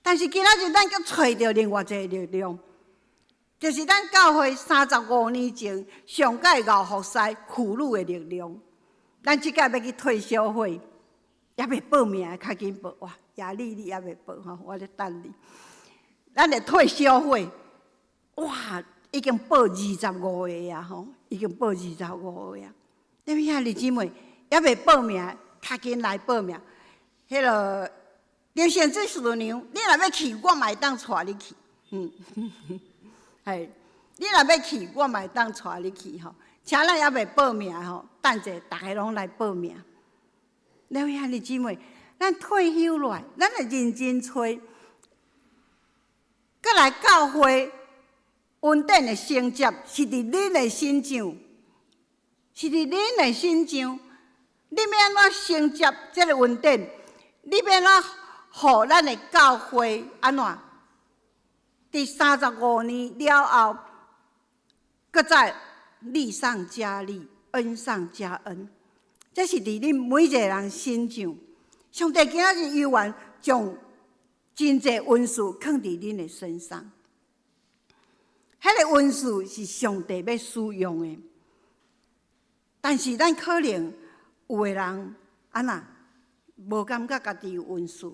Speaker 5: 但是今仔日咱阁找到另外一个力量。就是咱教会35年前上届熬服侍妇女的力量，咱即届要去退休会，还未报名的较紧报哇！亚丽丽还未报吼，我咧等你。咱的退休会，哇，已经报25个啊吼，已经报25个啊。你们兄弟姊妹还未报名，较紧来报名。迄个刘贤这师娘，你若要去，我嘛会当带你去。嘿，你若要去，我嘛会当带你去吼。请咱还未报名吼，等者大家拢来报名。你们兄弟姊妹，咱退休落来，咱来认真找，搁来教会稳定的成接，是伫恁的身上，是伫恁的身上。你要安怎承接这个稳定？你要安怎互咱的教会安怎？第35年了后，搁再利上加利，恩上加恩。这是伫恁每一个人身上。上帝今仔日有愿将真济恩赐放伫恁的身上。迄个恩赐是上帝要使用的，但是咱可能有的人安那无感觉家己有恩赐。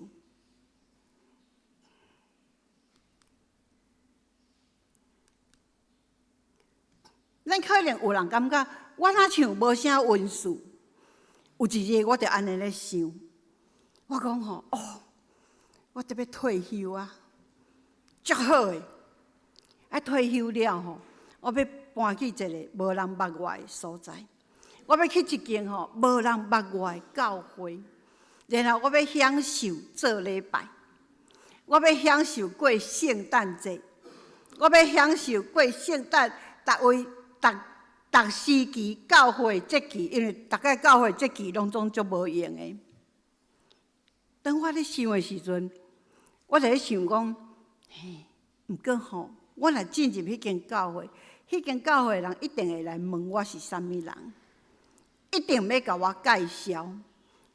Speaker 5: 咱可能有人感觉我哪像无啥恩赐，有一日我就安尼咧想，我讲吼我得要退休啊，足好诶！啊退休了吼，我要搬去一个无人捌我的所在，我要去一间吼无人捌我的教会，然后我要享受做礼拜，我要享受过圣诞节，我要享受过圣诞逐时期教会节期，因为大概教会节期拢总足无用的。当我咧想的时阵，我就咧想讲，嘿，毋过吼，我若进入迄间教会，迄间教会人一定会来问我是啥物人，一定要甲我介绍，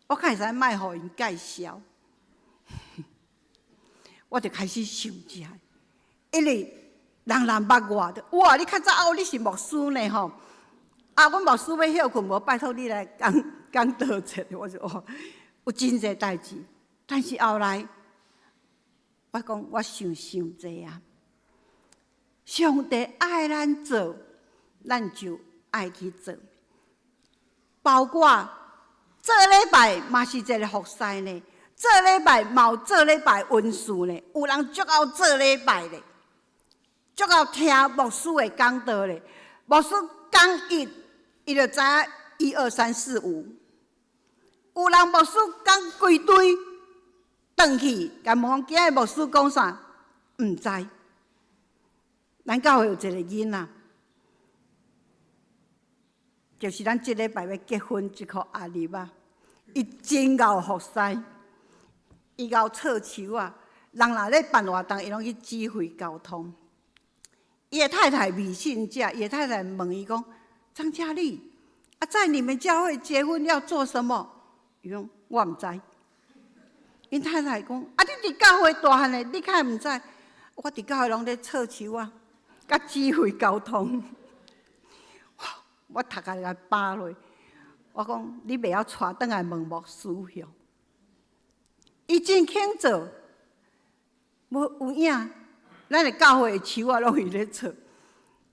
Speaker 5: 我开始莫互因介绍，我就开始想起来，因为人捌我的，哇！你较早你是牧师呢吼，啊，阮牧师要休困，无拜托你来讲道者，我就有真济代志，但是后来我讲我想济啊，上帝爱咱做，咱就爱去做，包括做礼拜嘛是一个服侍呢，做礼拜嘛有做礼拜恩赐呢，有人足够做礼拜咧。足够听牧师的讲道咧，牧师讲伊就知影1、2、3、4、5。有人牧师讲规堆，转去甲问讲今日牧师讲啥，毋知。咱教会有一个囡仔，就是咱即礼拜要结婚即颗阿丽啊，伊真够服侍，伊够插手啊，人若咧办活动，伊拢去指挥交通。伊的太太未信者，伊的太太问伊讲：“张嘉丽，啊，在你们教会结婚要做什么？”伊讲：“我毋知。”因太太讲：“啊，你伫教会大汉的，你较毋知？我伫教会拢咧插手啊，甲指挥交通。”我头壳甲扒落，我讲：“你袂晓带转来问牧师哟。”伊真肯做，无有影。咱的教会的树啊，拢伊咧做，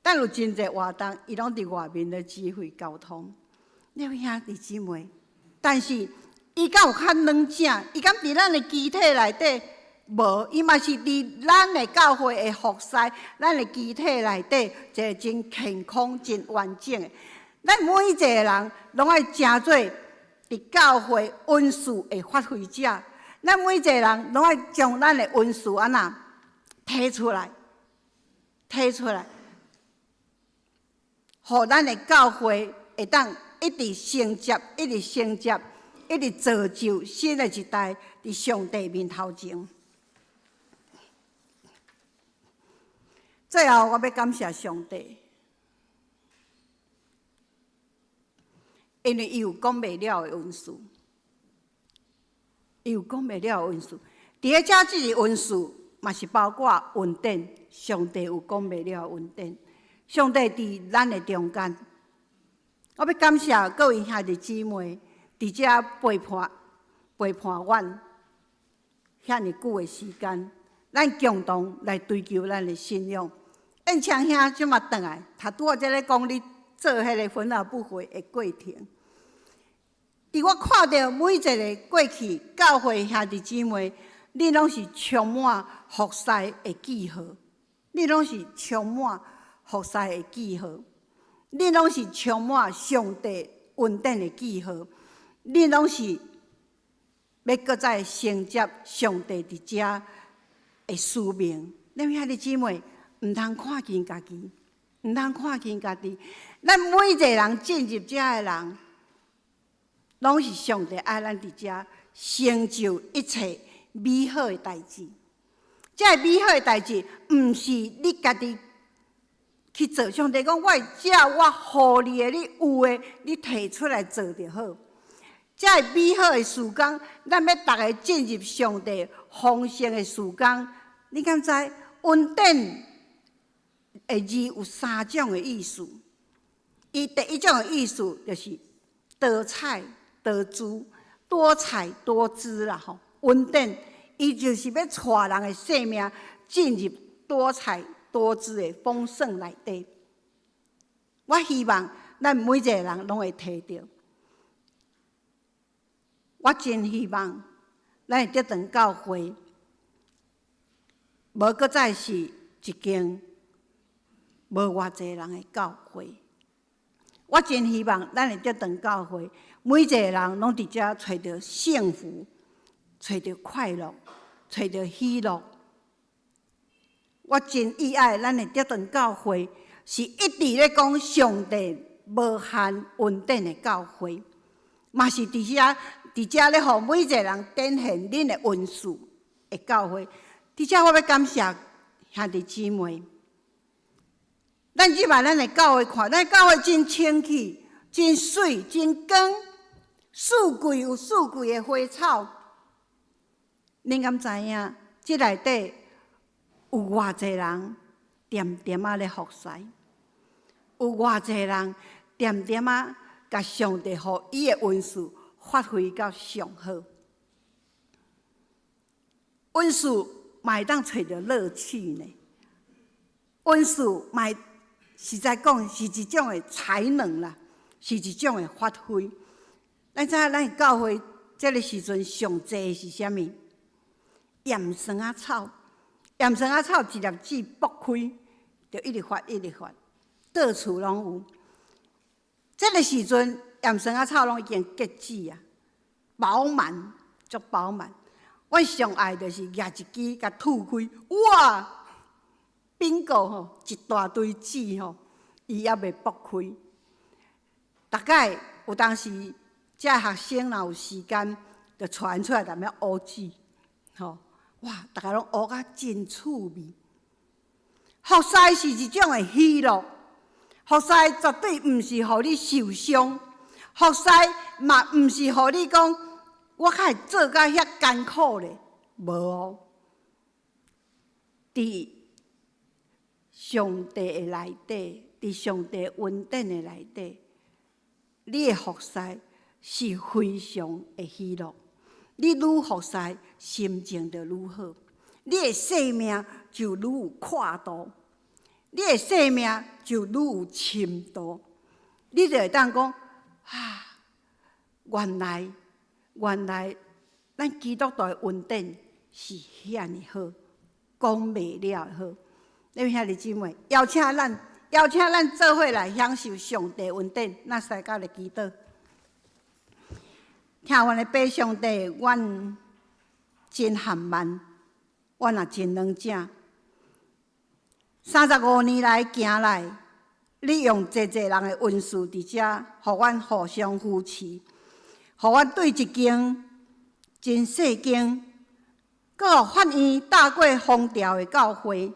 Speaker 5: 但有真侪活动，伊拢伫外面咧指挥交通。两位兄弟姊妹，但是伊敢有较软正？伊敢伫咱的机体内底？无，伊嘛是伫咱的教会的服侍，咱的机体内底一个真健康、真完整的。咱每一个人拢爱诚做伫教会恩赐的发挥者。咱每一个人拢爱将咱的恩赐安那提出来，互咱的教会会当一直承接，一直造就新的一代伫上帝面头前。最后，我要感谢上帝，因为伊有讲袂了的恩赐，伫个遮即个恩赐嘛是包括恩典，上帝有讲袂了的恩典，上帝伫咱的中间。我要感谢各位兄弟姊妹伫遮陪伴阮遐尼久的时间，咱共同来追求咱的信仰。燕昌兄即马转来，他拄好在咧讲你做迄个分而不回的过程。伫我看到每一个过去教会兄弟姊妹，你拢是充满服侍的记号，你拢是充满上帝恩典的记号，你拢是要搁再承接上帝伫遮的使命。咱兄弟姊妹，毋通看轻家己，咱每一个人进入遮的人，拢是上帝爱咱伫遮成就一切美好的代志。这美好的代志，毋是你家己去做。上帝讲：“我遮我互你的，你有的，你摕出来做就好。”这美好的时光，咱要大家进入上帝丰盛的时光。你敢知？恩典的字有3种的意思。伊第一种的意思就是多彩多姿、多彩多姿啦吼。恩典，伊就是要带人的生命进入多彩多姿的丰盛内底。我希望咱每一个人拢会摕到。我真希望咱的这堂教会，无搁再是一间无偌济人的教会。我真希望咱的这堂教会，每一个人拢伫遮找到幸福，找到快乐，找到喜乐。我真意爱咱的这堂教会，是一直咧讲上帝无限恩典的教会，嘛是伫遮咧，互每一个人展现恁的恩赐的教会。伫遮，我要感谢兄弟姊妹。咱即摆咱的教会看，咱教会真清气、真水、真光，四季有四季的花草。恁敢知影？即内底有偌济人点点啊咧服侍，有偌济人点点啊，甲上帝互伊的恩赐发挥到上好。恩赐嘛会当找着乐趣呢。恩赐嘛实在讲是一种的才能啦，是一种的发挥。咱知影咱教会这个时阵上济是啥物？盐酸啊草，盐酸啊草一粒籽剥开，就一直发，到处拢有。这个时阵盐酸啊草拢已经结籽啊，饱满，足饱满。我上爱就是举一支甲吐开，哇！bingo 吼，一大堆籽吼，伊还未剥开。大概有当时，这学生若有时间，就传出来踮遐乌籽，吼，哇！大家拢乌甲真趣味。服侍是一种的喜乐，服侍绝对毋是互你受伤，服侍嘛毋是互你讲我较会做甲遐艰苦咧，无哦。伫上帝的内底，伫上帝恩典的内底，你的服侍是非常的喜乐。你愈服侍，心情就愈好，你的生命就愈有快度。你的生命就愈有深度。你就会当讲原来咱基督徒的恩典是遐尼好，讲袂了的好。你们兄弟姊妹，邀请咱做伙来享受上帝恩典，咱西到咧祈祷。听阮的爸上帝，阮真含慢，阮也真软正。35年来行来，你用济人的恩赐伫遮，互阮互相扶持，互阮对一间真细间，阁有发现大过风潮的教会。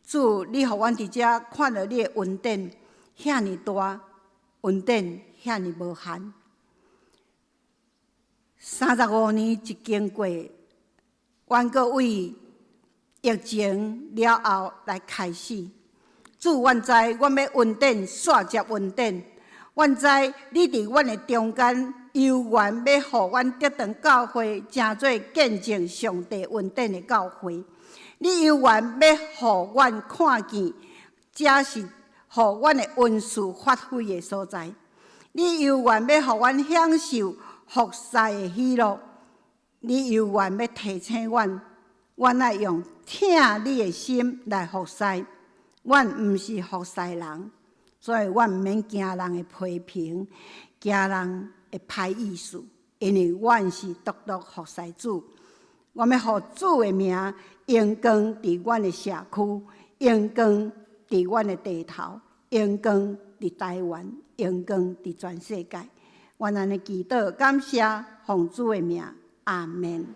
Speaker 5: 主，你互阮伫遮看到你的恩典遐尼大，恩典遐尼无限。35年一经过，阮阁为疫情了后来开始。主，阮知阮要恩典，续接恩典。阮知你伫阮的中间，有缘要互阮得长教会，成做见证上帝恩典的教会。你有缘要互阮看见，这是互阮的恩赐发挥的所在。你有缘要互阮享受服侍的喜乐。你有缘要提醒阮，阮爱用听你的心来服侍。阮毋是服侍人，所以阮毋免惊人的批评，惊人的歹意思，因为阮是独独服侍主。我要互主的名荣光伫阮的社区，荣光伫阮的地头，荣光伫台湾，荣光伫全世界。阮安尼祈祷，感谢奉主的名，阿们。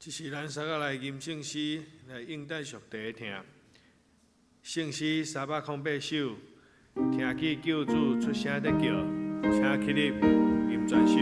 Speaker 4: 这是咱三个来吟圣诗来应带属地听。圣诗308首，听见救主出声在叫，请起立吟全首。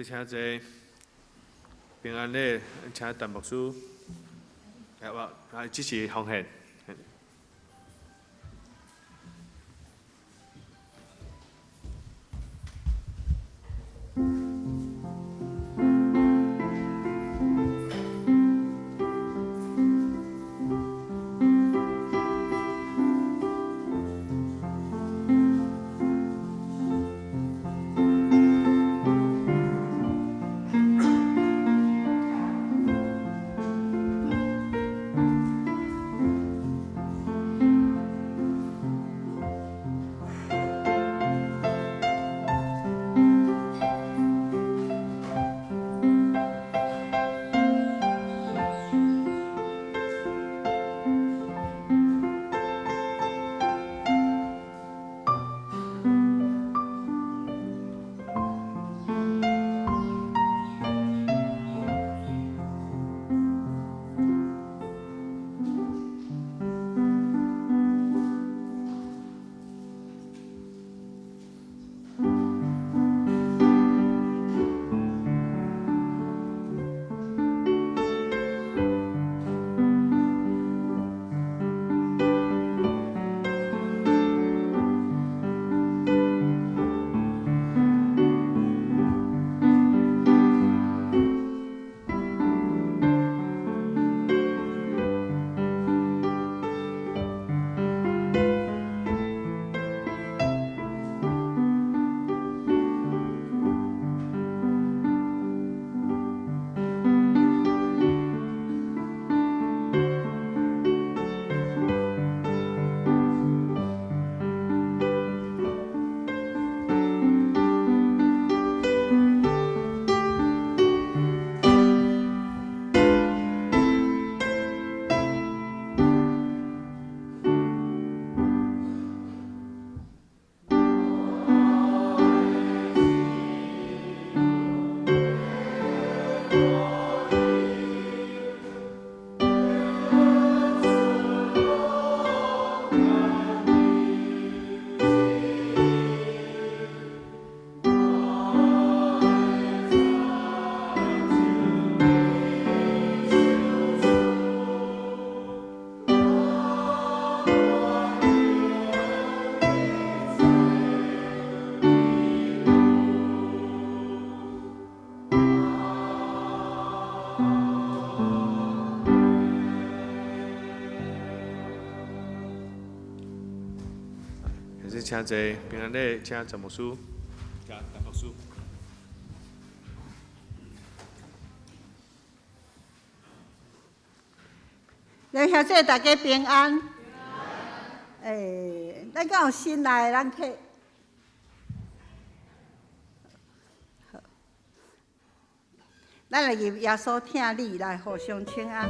Speaker 4: 是请坐平安礼，请陈牧师来支持奉献。请坐平安礼，请陈牧师，加陈牧师。
Speaker 5: 来，兄弟大家平安。咱敢有新来的咱客。咱来入耶稣听礼来互相请安。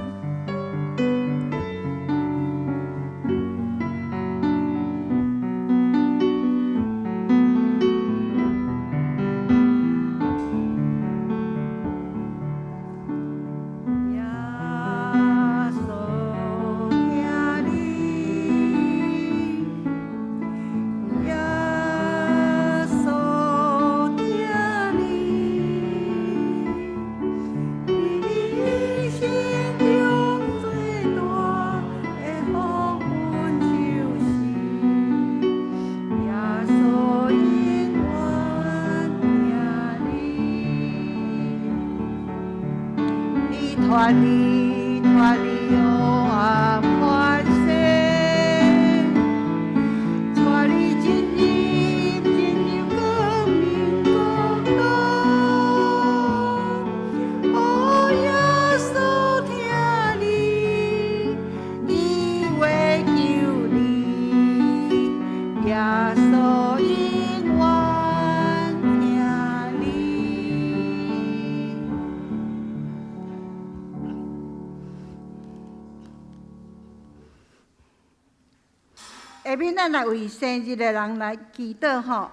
Speaker 5: 下面咱来为生日的人来祈祷吼，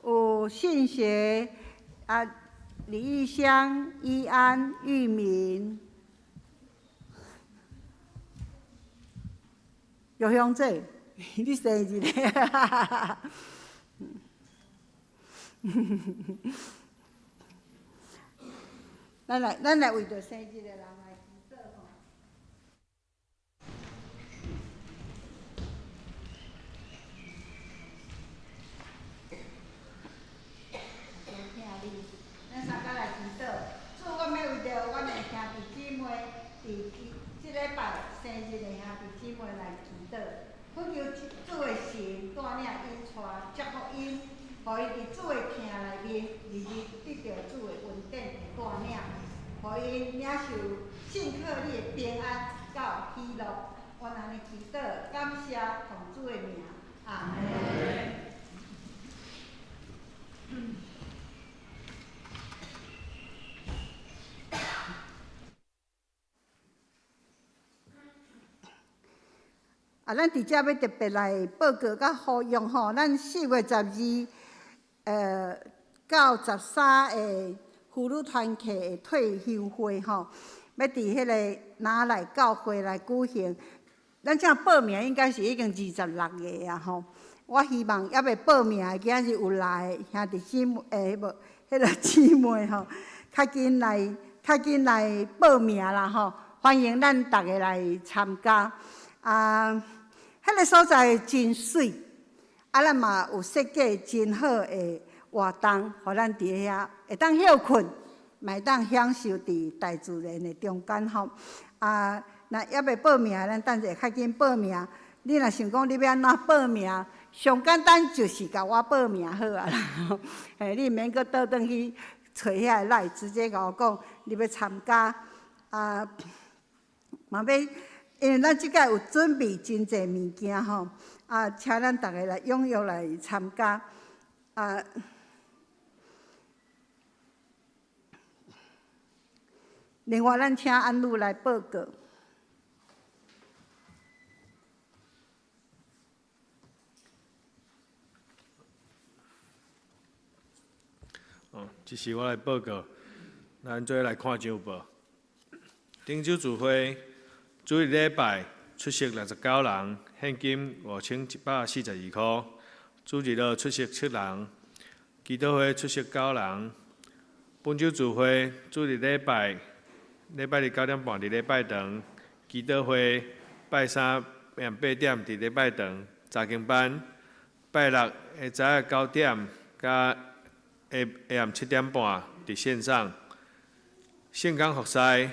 Speaker 5: 有信学李玉香、依安、玉明，有兄弟，你生日嘞！咱来为着生日的人来祈祷吼。咱三家来祈祷，主，我要为着阮的兄弟姊妹，伫即礼拜生日的兄弟姊妹来祈祷。恳求主的神带领因带，祝福因，互因伫主的听内面，日日得到主的稳定的带领，互因领受圣克你的平安到喜乐。我安尼祈祷，感谢奉主的名，阿门。咱伫遮要特别来报告甲呼吁吼，咱4月12，到13的妇女团契的退休会吼，要伫迄个拿来教会来举行。咱这报名应该是已经26个啊吼。我希望还未报名的，今日有来的兄弟姊妹，无迄个姊妹吼，较紧来报名啦吼。欢迎咱大家来参加。迄个所在真水，咱嘛有设计真好的活动，互咱伫遐会当休困，嘛会当享受伫大自然的中间吼。若还未报名，咱等者较紧报名。你若想讲你要安怎报名，上简单就是甲我报名好啊啦。你毋免搁倒转去找遐个来，直接甲我讲你要参加。嘛要。因为咱即届有准备真侪物件吼，请咱大家来踊跃来参加。另外，咱请安女来报告。
Speaker 4: 这是我来报告，咱做来看上报。顶周聚会。主日礼拜出席69人，现金5142块。主日落出席7人，祈祷会出席9人。本周聚会主日礼拜日9点半伫礼拜堂，祈祷会拜3下8点伫礼拜堂查经班。拜六下早9点甲下暗7点半伫线上。圣港服侍。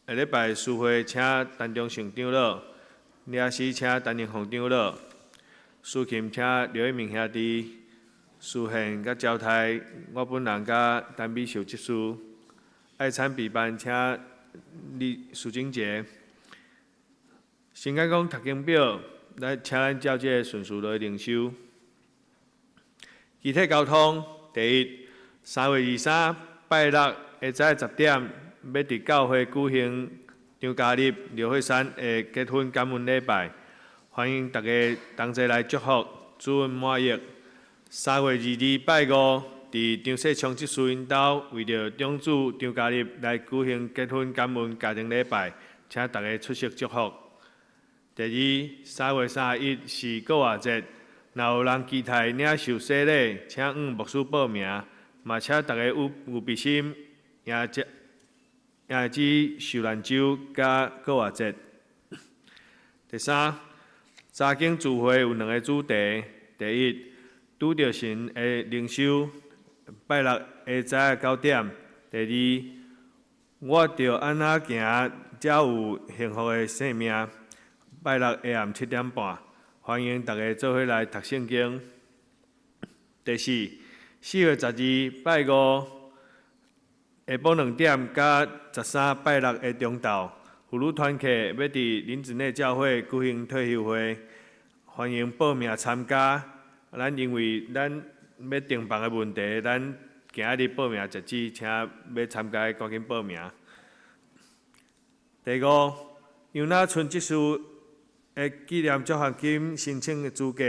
Speaker 4: 下礼拜聚会请陈忠胜长老，领事请陈永宏长老，司琴请刘一鸣兄弟，司宪甲招待我本人甲陈美秀执事，爱餐备班请苏景杰。先讲读经表，来请咱照这顺序来灵修。具体交通，第一，3月23拜六下早10点。要伫教会举行张家丽、刘慧珊的结婚感恩礼拜，欢迎大家同齐来祝福，主恩满溢。3月22拜5，伫张世昌执事因兜，为着长子张家丽来举行结婚感恩家庭礼拜，请大家出席祝福。第二，3月31是国外节，若有人期待领受洗礼，请向牧师报名，嘛请大家有备心，也指受难周甲国外节。第三，查经聚会有2个主题：第一，拄着神的灵修，拜六下早9点；第二，我着安怎行才有幸福的生命，拜六下暗7点半。欢迎大家做伙来读圣经。第四，4月12拜5。下晡2点甲13拜六的中昼，妇女团契要伫林子内教会举行退休会，欢迎报名参加。咱因为咱要订房的问题，咱今日报名截止，请要参加的赶紧报名。第五，杨那春执事的纪念奖学金申请的资格：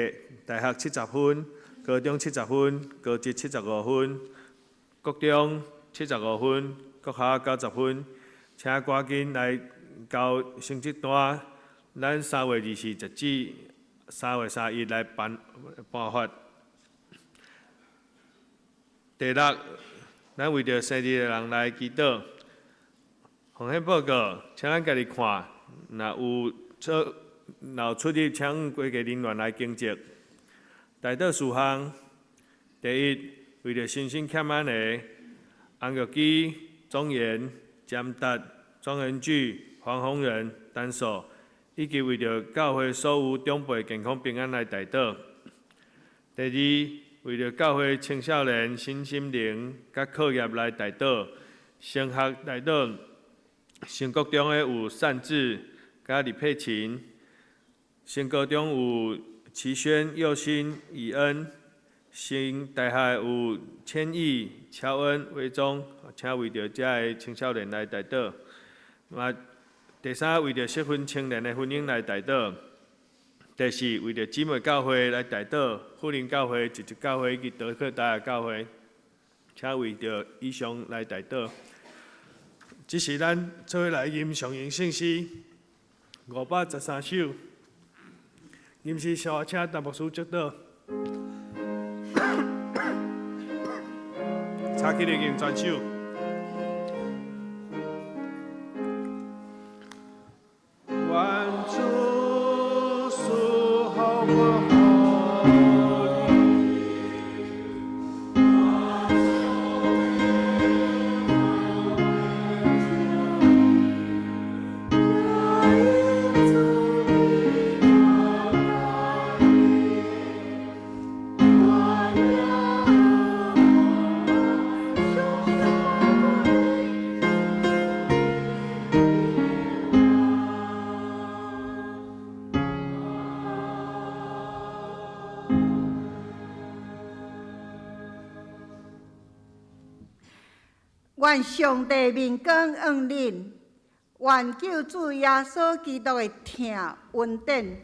Speaker 4: 大学70分，高中70分，高职75分，国中75分，国考90分，请赶紧来交成绩单。咱3月24截止，3月31来颁发。第六，咱为着生日的人来祈祷。奉献报告，请咱家己看，若有出入，请规家人员来经籍。代祷事项：第一，为着身心欠安的洪玉基、庄严、詹达、庄元举、黄宏仁、丹寿，以及为着教会所有长辈健康平安来代祷。第二，为着教会青少年身心灵甲课业来代祷。升学代祷，升国中的有善智甲李佩琴，升高中有齐轩、佑新、以恩。升大学有千亿、乔恩、魏忠，请为着这个青少年来代祷。第三，为着适婚青年的婚姻来代祷。第四，为着姊妹教会来代祷，富林教会、一教会以及德克达的教会，请为着以上来代祷。这是咱做伙来吟上吟圣诗513首，吟诗小请大牧师接祷。查起来吟全首。愿主赐福我。
Speaker 5: 愿上帝面光恩恁，愿救主耶稣基督的疼恩典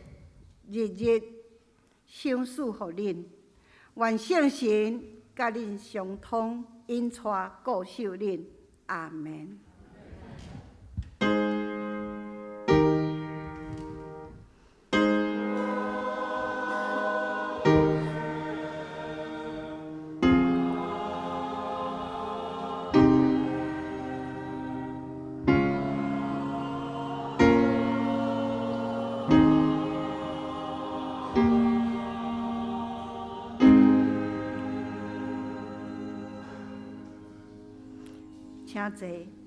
Speaker 5: 日日赏赐互恁。愿圣神甲恁相通，引带固守恁。阿门。请坐。